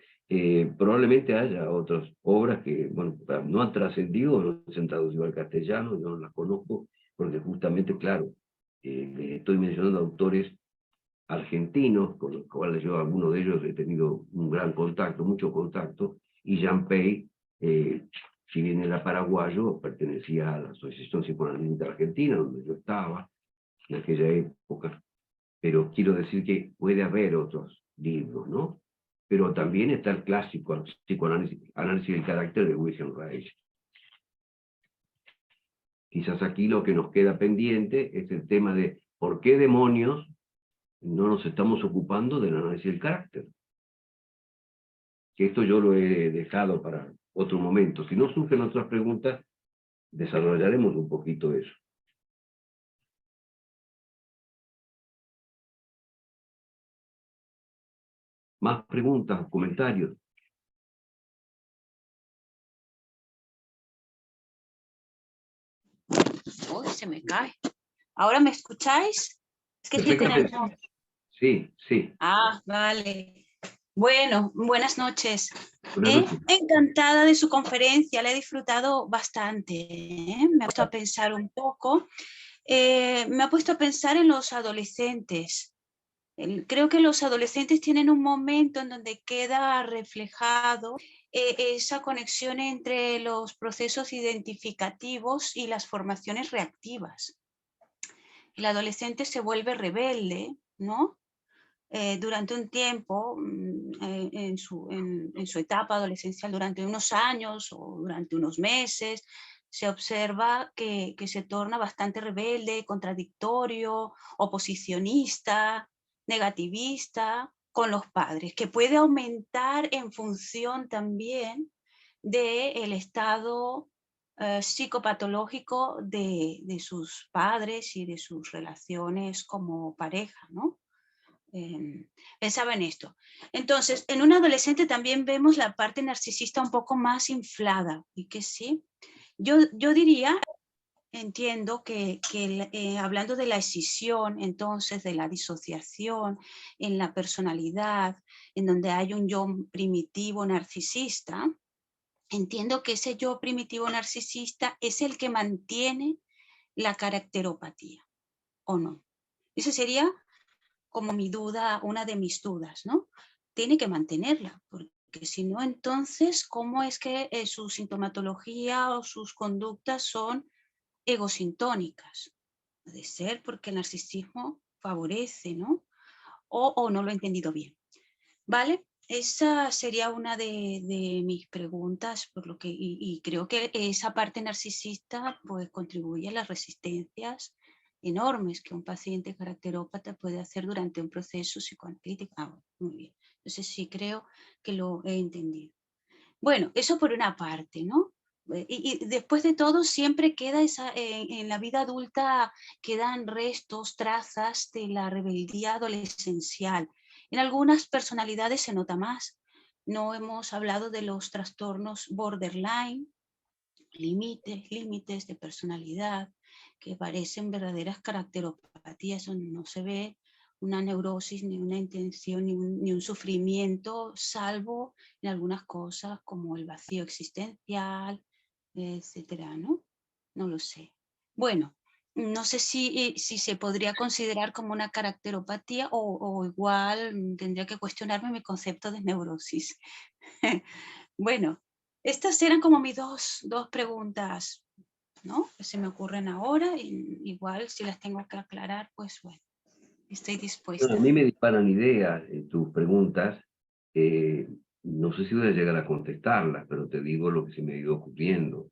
Probablemente haya otras obras que, bueno, no han trascendido, no se han traducido al castellano, yo no las conozco, porque justamente, claro, estoy mencionando autores argentinos, con los cuales yo, algunos de ellos, he tenido un gran contacto, mucho contacto, y Haramein, si bien era paraguayo, pertenecía a la Asociación Psicoanalítica Argentina, donde yo estaba en aquella época, pero quiero decir que puede haber otros libros, ¿no? Pero también está el clásico Análisis del carácter de Wilhelm Reich. Quizás aquí lo que nos queda pendiente es el tema de por qué demonios no nos estamos ocupando del análisis del carácter. Que esto yo lo he dejado para otro momento. Si no surgen otras preguntas, desarrollaremos un poquito eso. Más preguntas, comentarios. Uy, se me cae. ¿Ahora me escucháis? Es que estoy con el... Sí, sí. Ah, vale. Bueno, buenas noches. Buenas noches. Encantada de su conferencia, la he disfrutado bastante. Me ha puesto a pensar un poco. Me ha puesto a pensar en los adolescentes. Creo que los adolescentes tienen un momento en donde queda reflejado esa conexión entre los procesos identificativos y las formaciones reactivas. El adolescente se vuelve rebelde, ¿no? Durante un tiempo, en su etapa adolescencial, durante unos años o durante unos meses, se observa que se torna bastante rebelde, contradictorio, oposicionista, negativista con los padres, que puede aumentar en función también del estado psicopatológico de sus padres y de sus relaciones como pareja, ¿no? Pensaba en esto. Entonces, en un adolescente también vemos la parte narcisista un poco más inflada, y que sí. Yo diría, entiendo que hablando de la escisión, entonces, de la disociación en la personalidad, en donde hay un yo primitivo narcisista, entiendo que ese yo primitivo narcisista es el que mantiene la caracteropatía, ¿o no? Ese sería como mi duda, una de mis dudas, ¿no? Tiene que mantenerla, porque si no, entonces, ¿cómo es que su sintomatología o sus conductas son egosintónicas? Puede ser porque el narcisismo favorece, ¿no? O no lo he entendido bien, ¿vale? Esa sería una de mis preguntas, por lo que, y creo que esa parte narcisista pues contribuye a las resistencias enormes que un paciente caracterópata puede hacer durante un proceso psicoanalítico. Muy bien. Entonces sí creo que lo he entendido. Bueno, eso por una parte, ¿no? Y después de todo siempre queda en la vida adulta quedan restos, trazas de la rebeldía adolescencial. En algunas personalidades se nota más. No hemos hablado de los trastornos borderline, límites de personalidad, que parecen verdaderas caracteropatías, eso no se ve una neurosis, ni una intención, ni un sufrimiento, salvo en algunas cosas como el vacío existencial, etcétera, ¿no? No lo sé. Bueno, no sé si se podría considerar como una caracteropatía o igual tendría que cuestionarme mi concepto de neurosis. Bueno, estas eran como mis dos preguntas, ¿no? Que se me ocurren ahora, y igual si las tengo que aclarar, pues bueno, estoy dispuesta. Bueno, a mí me disparan ideas tus preguntas. No sé si voy a llegar a contestarlas, pero te digo lo que se me ha ido ocurriendo.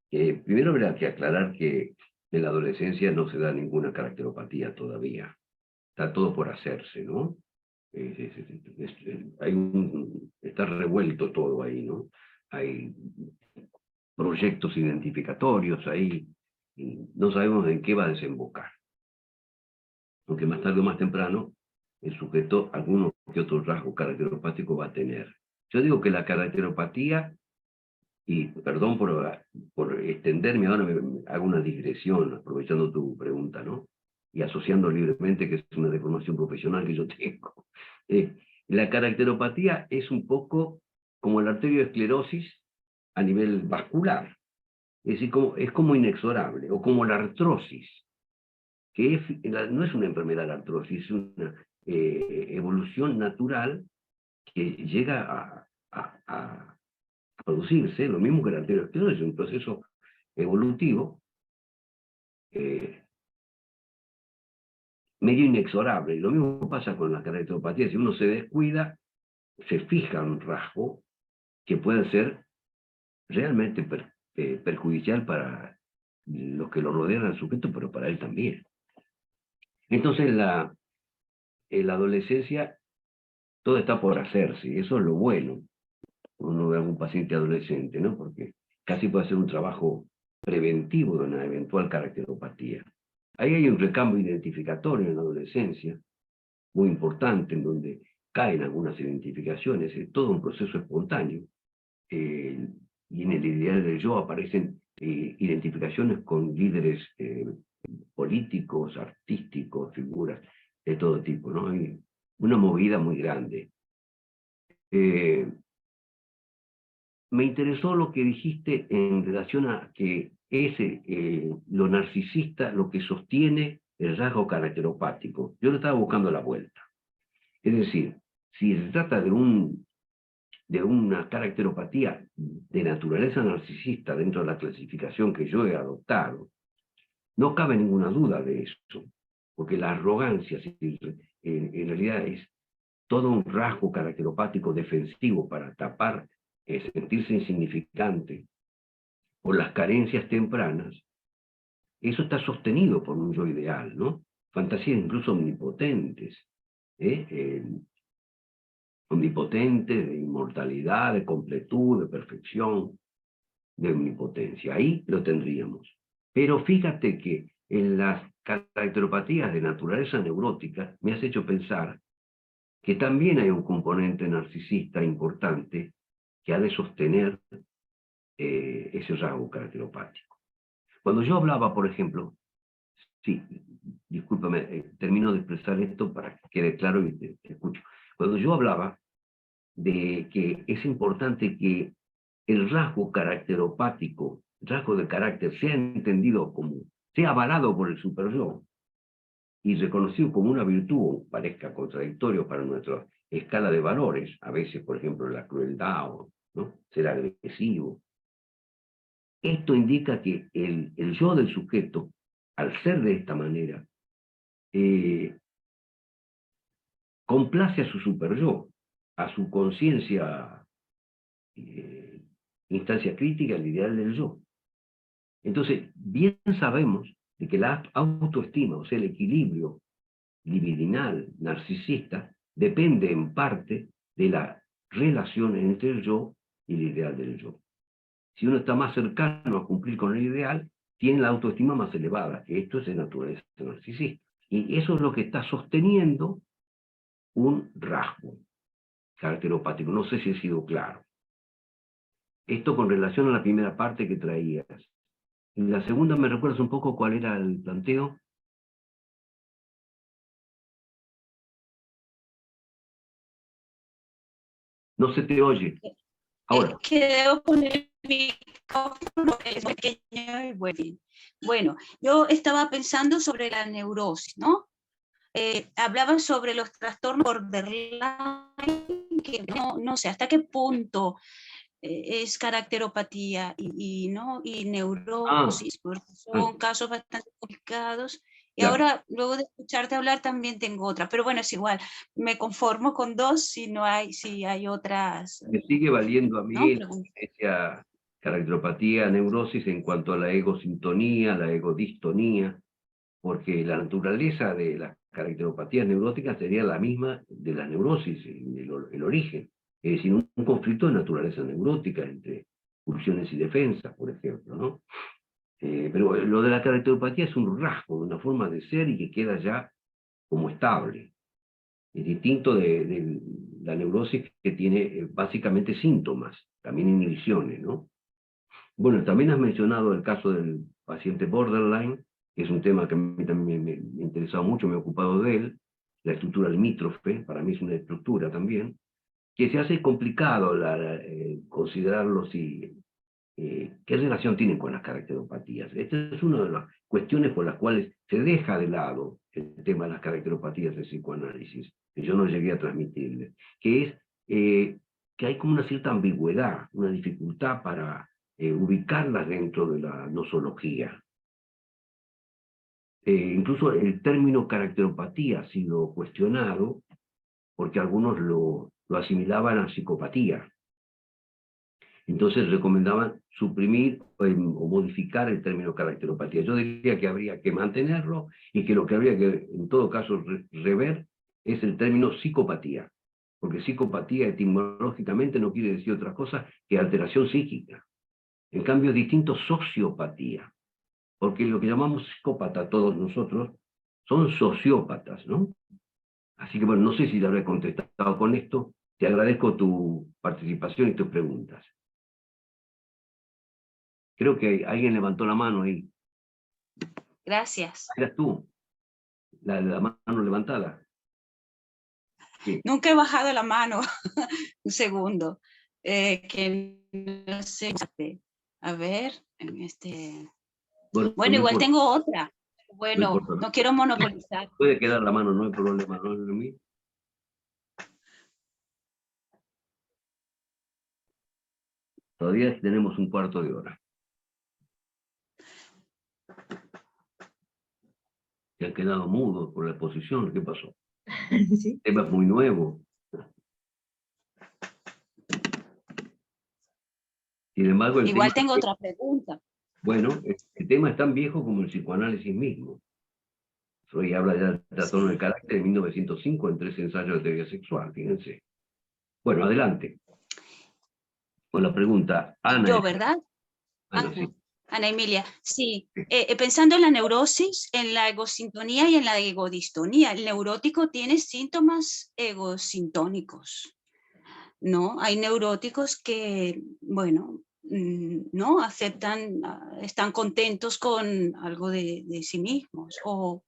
Primero habrá que aclarar que en la adolescencia no se da ninguna caracteropatía todavía. Está todo por hacerse, ¿no? Está revuelto todo ahí, ¿no? Hay proyectos identificatorios ahí, y no sabemos en qué va a desembocar. Aunque más tarde o más temprano, el sujeto alguno que otro rasgo caracteropático va a tener. Yo digo que la caracteropatía, y perdón por extenderme, ahora me hago una digresión, aprovechando tu pregunta, ¿no? Y asociando libremente que es una deformación profesional que yo tengo. La caracteropatía es un poco como la arterioesclerosis a nivel vascular. Es decir, es como inexorable, o como la artrosis, que no es una enfermedad la artrosis, es una evolución natural que llega a producirse, lo mismo que la arteriosclerosis, es un proceso evolutivo medio inexorable. Y lo mismo pasa con la caracteropatía. Si uno se descuida, se fija un rasgo que puede ser realmente perjudicial para los que lo rodean al sujeto, pero para él también. Entonces, en la adolescencia, todo está por hacerse, y eso es lo bueno, uno ve a algún paciente adolescente, ¿no? Porque casi puede hacer un trabajo preventivo de una eventual caracteropatía. Ahí hay un recambio identificatorio en la adolescencia, muy importante, en donde caen algunas identificaciones, es todo un proceso espontáneo, y en el ideal del yo aparecen identificaciones con líderes políticos, artísticos, figuras de todo tipo, ¿no? Hay una movida muy grande. Me interesó lo que dijiste en relación a que es lo narcisista lo que sostiene el rasgo caracteropático. Yo le estaba buscando la vuelta. Es decir, si se trata de una caracteropatía de naturaleza narcisista dentro de la clasificación que yo he adoptado, no cabe ninguna duda de eso, porque la arrogancia en realidad es todo un rasgo caracteropático defensivo para tapar, sentirse insignificante por las carencias tempranas. Eso está sostenido por un yo ideal, ¿no? Fantasías incluso omnipotentes, omnipotentes de inmortalidad, de completud, de perfección, de omnipotencia. Ahí lo tendríamos. Pero fíjate que en las caracteropatías de naturaleza neurótica me has hecho pensar que también hay un componente narcisista importante que ha de sostener ese rasgo caracteropático. Cuando yo hablaba, por ejemplo, sí, discúlpame, termino de expresar esto para que quede claro y te escucho. Cuando yo hablaba de que es importante que el rasgo caracteropático, rasgo de carácter, sea entendido como, sea avalado por el superyo y reconocido como una virtud, parezca contradictorio para nuestra escala de valores, a veces, por ejemplo, la crueldad, ¿no? Ser agresivo. Esto indica que el yo del sujeto, al ser de esta manera, complace a su superyo, a su conciencia, instancia crítica, el ideal del yo. Entonces, bien sabemos de que la autoestima, o sea, el equilibrio libidinal, narcisista, depende en parte de la relación entre el yo y el ideal del yo. Si uno está más cercano a cumplir con el ideal, tiene la autoestima más elevada, que esto es de naturaleza narcisista. Y eso es lo que está sosteniendo un rasgo caracteropático. No sé si he sido claro. Esto con relación a la primera parte que traías. En la segunda, ¿me recuerdas un poco cuál era el planteo? No se te oye. Ahora. Quedo con el micrófono, es pequeño y bueno, yo estaba pensando sobre la neurosis, ¿no? Hablaban sobre los trastornos borderline, que no sé hasta qué punto es caracteropatía y neurosis, porque son casos bastante complicados. Y claro. Ahora, luego de escucharte hablar, también tengo otra. Pero bueno, es igual. Me conformo con dos si hay otras. Me sigue valiendo a mí ¿no? esa caracteropatía, neurosis en cuanto a la egosintonía, la egodistonía, porque la naturaleza de las caracteropatías neuróticas sería la misma de la neurosis, el origen. Es decir, un conflicto de naturaleza neurótica entre pulsiones y defensas, por ejemplo, ¿no? Pero lo de la caracteropatía es un rasgo, una forma de ser y que queda ya como estable. Es distinto de la neurosis que tiene básicamente síntomas, también inhibiciones, ¿no? Bueno, también has mencionado el caso del paciente borderline, que es un tema que a mí también me ha interesado mucho, me he ocupado de él, la estructura limítrofe, para mí es una estructura también, que se hace complicado considerarlo si ¿qué relación tienen con las caracteropatías? Esta es una de las cuestiones por las cuales se deja de lado el tema de las caracteropatías del psicoanálisis, que yo no llegué a transmitirle, que es que hay como una cierta ambigüedad, una dificultad para ubicarlas dentro de la nosología. Incluso el término caracteropatía ha sido cuestionado porque algunos lo asimilaban a psicopatía. Entonces recomendaban suprimir o modificar el término caracteropatía. Yo diría que habría que mantenerlo y que lo que habría que, en todo caso, rever es el término psicopatía. Porque psicopatía etimológicamente no quiere decir otra cosa que alteración psíquica. En cambio, es distinto sociopatía. Porque lo que llamamos psicópata todos nosotros son sociópatas, ¿no? Así que bueno, no sé si le habré contestado con esto. Te agradezco tu participación y tus preguntas. Creo que alguien levantó la mano ahí. Gracias. ¿Eras tú? La mano levantada. Sí. Nunca he bajado la mano. Un segundo. Que no sé. A ver, Bueno, igual tengo otra. Bueno, no quiero monopolizar. Puede quedar la mano, no hay problema, ¿no? Todavía tenemos un cuarto de hora. Se han quedado mudos por la exposición. ¿Qué pasó? Sí. El tema es muy nuevo. Sin embargo, igual tengo otra pregunta. Bueno, el tema es tan viejo como el psicoanálisis mismo. Freud habla ya del trastorno del carácter en 1905 en 3 ensayos de teoría sexual, fíjense. Bueno, adelante. Con la pregunta, Ana. Yo, ¿verdad? Ana, sí. Ana Emilia, sí. Pensando en la neurosis, en la egosintonía y en la egodistonía, el neurótico tiene síntomas egosintónicos, ¿no? Hay neuróticos que, bueno, no aceptan, están contentos con algo de sí mismos, o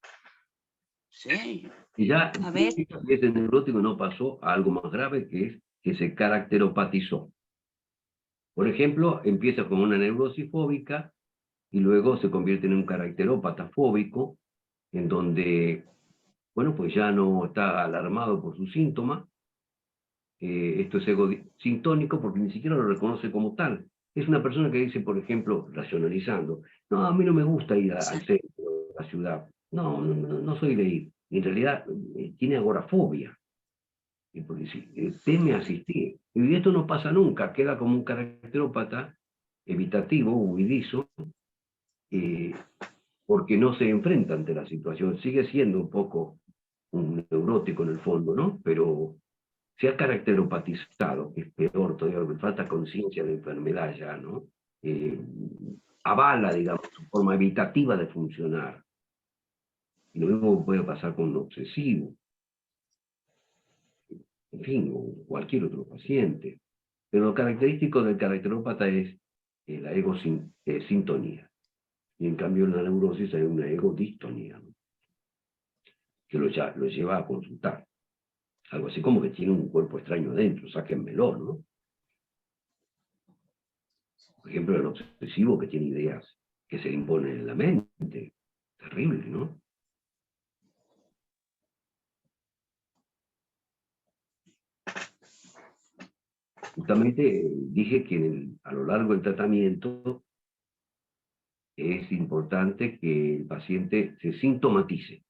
sí. Y ya, a ver. ese neurótico no pasó a algo más grave, que es que se caracteropatizó. Por ejemplo, empieza con una neurosis fóbica y luego se convierte en un caracterópata fóbico, en donde, bueno, pues ya no está alarmado por sus síntomas. Esto es egosintónico porque ni siquiera lo reconoce como tal. Es una persona que dice, por ejemplo, racionalizando, no, a mí no me gusta ir al centro de la ciudad. No soy de ir. En realidad tiene agorafobia. Porque teme asistir. Y esto no pasa nunca, queda como un caracterópata evitativo, huidizo, porque no se enfrenta ante la situación. Sigue siendo un poco un neurótico en el fondo, ¿no? Pero se ha caracteropatizado, que es peor todavía, porque falta conciencia de enfermedad ya, ¿no? Avala, digamos, su forma evitativa de funcionar. Y lo mismo puede pasar con un obsesivo. En fin, o cualquier otro paciente. Pero lo característico del caracterópata es la sintonía. Y en cambio en la neurosis hay una egodistonía, ¿no? Que lo lleva a consultar. Algo así como que tiene un cuerpo extraño adentro, sáquenmelo, ¿no? Por ejemplo, el obsesivo que tiene ideas que se le imponen en la mente. Terrible, ¿no? Justamente dije que a lo largo del tratamiento es importante que el paciente se sintomatice,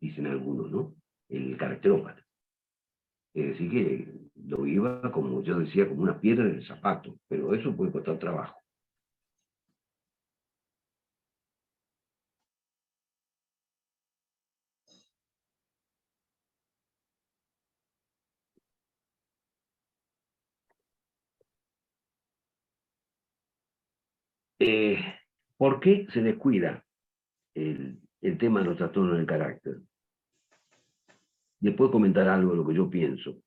dicen algunos, ¿no? El caracterópata. Es decir, que lo iba, como yo decía, como una piedra en el zapato, pero eso puede costar trabajo. ¿Por qué se descuida el tema de los trastornos del carácter? Después comentar algo de lo que yo pienso.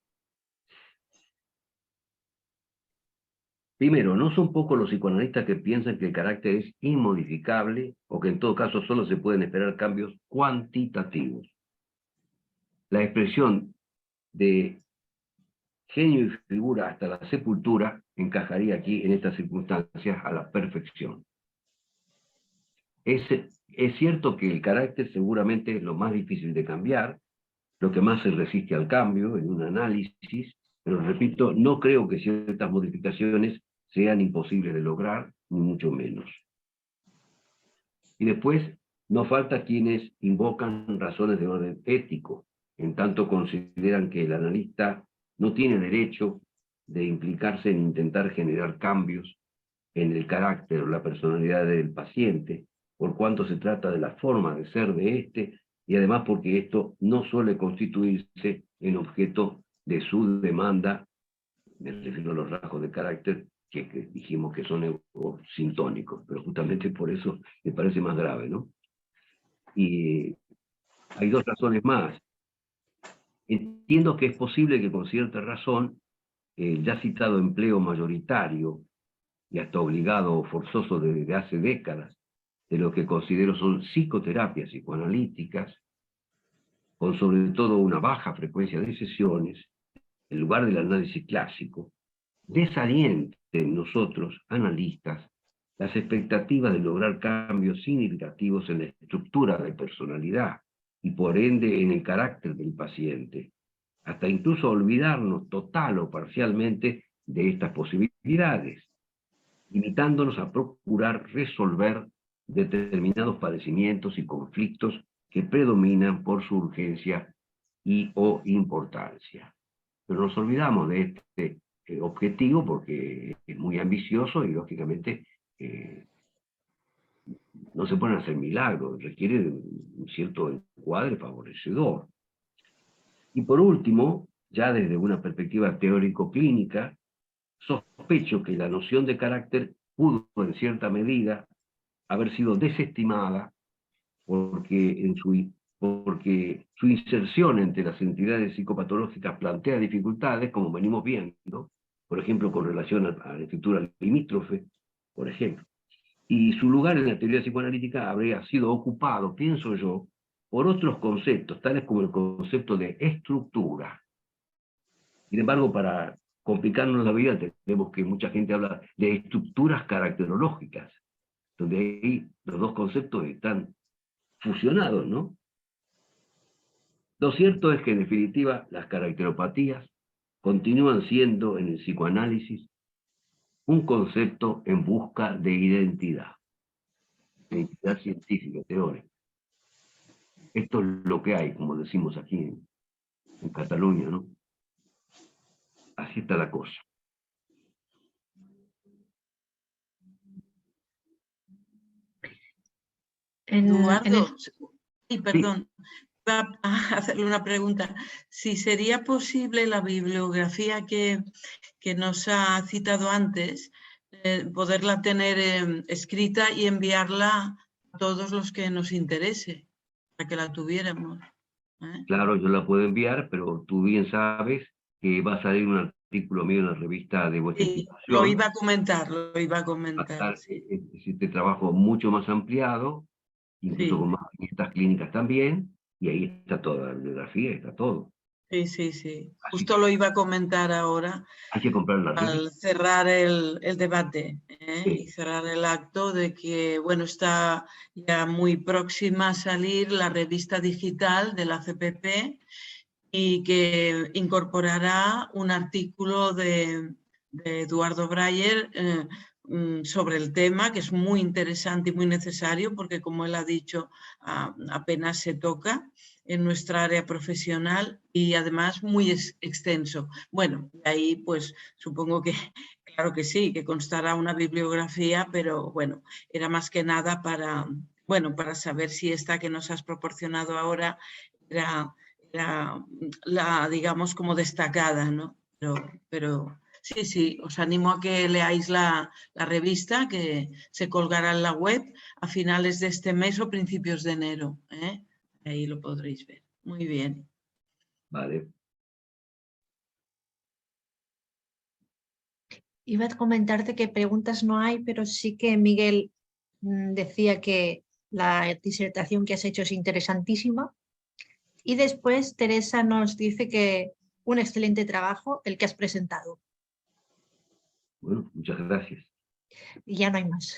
Primero, no son pocos los psicoanalistas que piensan que el carácter es inmodificable o que en todo caso solo se pueden esperar cambios cuantitativos. La expresión de genio y figura hasta la sepultura encajaría aquí en estas circunstancias a la perfección. Es cierto que el carácter seguramente es lo más difícil de cambiar, lo que más se resiste al cambio en un análisis, pero repito, no creo que ciertas modificaciones sean imposibles de lograr, ni mucho menos. Y después, no falta quienes invocan razones de orden ético, en tanto consideran que el analista no tiene derecho de implicarse en intentar generar cambios en el carácter o la personalidad del paciente, por cuanto se trata de la forma de ser de éste, y además porque esto no suele constituirse en objeto de su demanda, me refiero a los rasgos de carácter que dijimos que son sintónicos, pero justamente por eso me parece más grave, ¿no? Y hay dos razones más. Entiendo que es posible que con cierta razón el ya citado empleo mayoritario y hasta obligado o forzoso desde hace décadas de lo que considero son psicoterapias psicoanalíticas, con sobre todo una baja frecuencia de sesiones, en lugar del análisis clásico, desaliente en nosotros, analistas, las expectativas de lograr cambios significativos en la estructura de personalidad y por ende en el carácter del paciente, hasta incluso olvidarnos total o parcialmente de estas posibilidades, limitándonos a procurar resolver determinados padecimientos y conflictos que predominan por su urgencia y o importancia. Pero nos olvidamos de este objetivo porque es muy ambicioso y lógicamente no se pueden hacer milagros, requiere de un cierto encuadre favorecedor. Y por último, ya desde una perspectiva teórico-clínica, sospecho que la noción de carácter pudo en cierta medida haber sido desestimada porque su inserción entre las entidades psicopatológicas plantea dificultades, como venimos viendo, por ejemplo, con relación a la escritura limítrofe, por ejemplo. Y su lugar en la teoría psicoanalítica habría sido ocupado, pienso yo, por otros conceptos, tales como el concepto de estructura. Sin embargo, para complicarnos la vida, tenemos que mucha gente habla de estructuras caracterológicas, donde ahí los dos conceptos están fusionados, ¿no? Lo cierto es que, en definitiva, las caracteropatías continúan siendo, en el psicoanálisis, un concepto en busca de identidad científica, teórica. Esto es lo que hay, como decimos aquí en Cataluña, ¿no? Así está la cosa. Eduardo, sí, perdón. a hacerle una pregunta. Si sería posible la bibliografía que nos ha citado antes, poderla tener escrita y enviarla a todos los que nos interese, para que la tuviéramos. Claro, yo la puedo enviar, pero tú bien sabes que va a salir un artículo mío en la revista de vuestra Sí, institución. lo iba a comentar, Va a estar sí. este trabajo mucho más ampliado, incluso Sí. con más estas clínicas también, y ahí está toda la bibliografía, está todo. Sí, sí, sí. Así Justo que lo iba a comentar ahora hay que comprar la al revista. cerrar el debate Sí. y cerrar el acto de que, bueno, está ya muy próxima a salir la revista digital de la CPP y que incorporará un artículo de Eduardo Breyer sobre el tema, que es muy interesante y muy necesario, porque como él ha dicho, apenas se toca en nuestra área profesional y además muy extenso. Bueno, de ahí pues supongo que, claro que sí, que constará una bibliografía, pero bueno, era más que nada para, bueno, para saber si esta que nos has proporcionado ahora era la digamos, como destacada, ¿no? Pero sí, sí, os animo a que leáis la revista que se colgará en la web a finales de este mes o principios de enero. Ahí lo podréis ver. Muy bien. Vale. Iba a comentarte que preguntas no hay, pero sí que Miguel decía que la disertación que has hecho es interesantísima. Y después Teresa nos dice que un excelente trabajo el que has presentado. Bueno, muchas gracias. Y ya no hay más.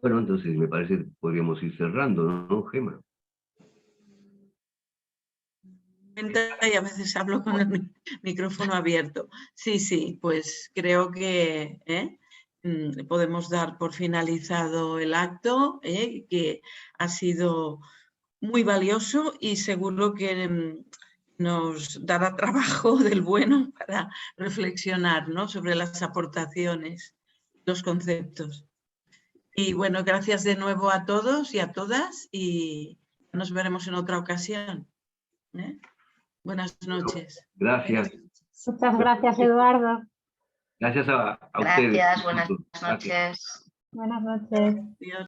Bueno, entonces me parece que podríamos ir cerrando, ¿no, Gema? Y a veces hablo con el micrófono abierto. Sí, sí, pues creo que podemos dar por finalizado el acto, que ha sido muy valioso y seguro que nos dará trabajo del bueno para reflexionar, ¿no?, sobre las aportaciones, los conceptos. Y bueno, gracias de nuevo a todos y a todas y nos veremos en otra ocasión. Buenas noches. Gracias. Muchas gracias, Eduardo. Gracias a ustedes. Gracias, buenas Gracias. noches. Buenas noches. Adiós.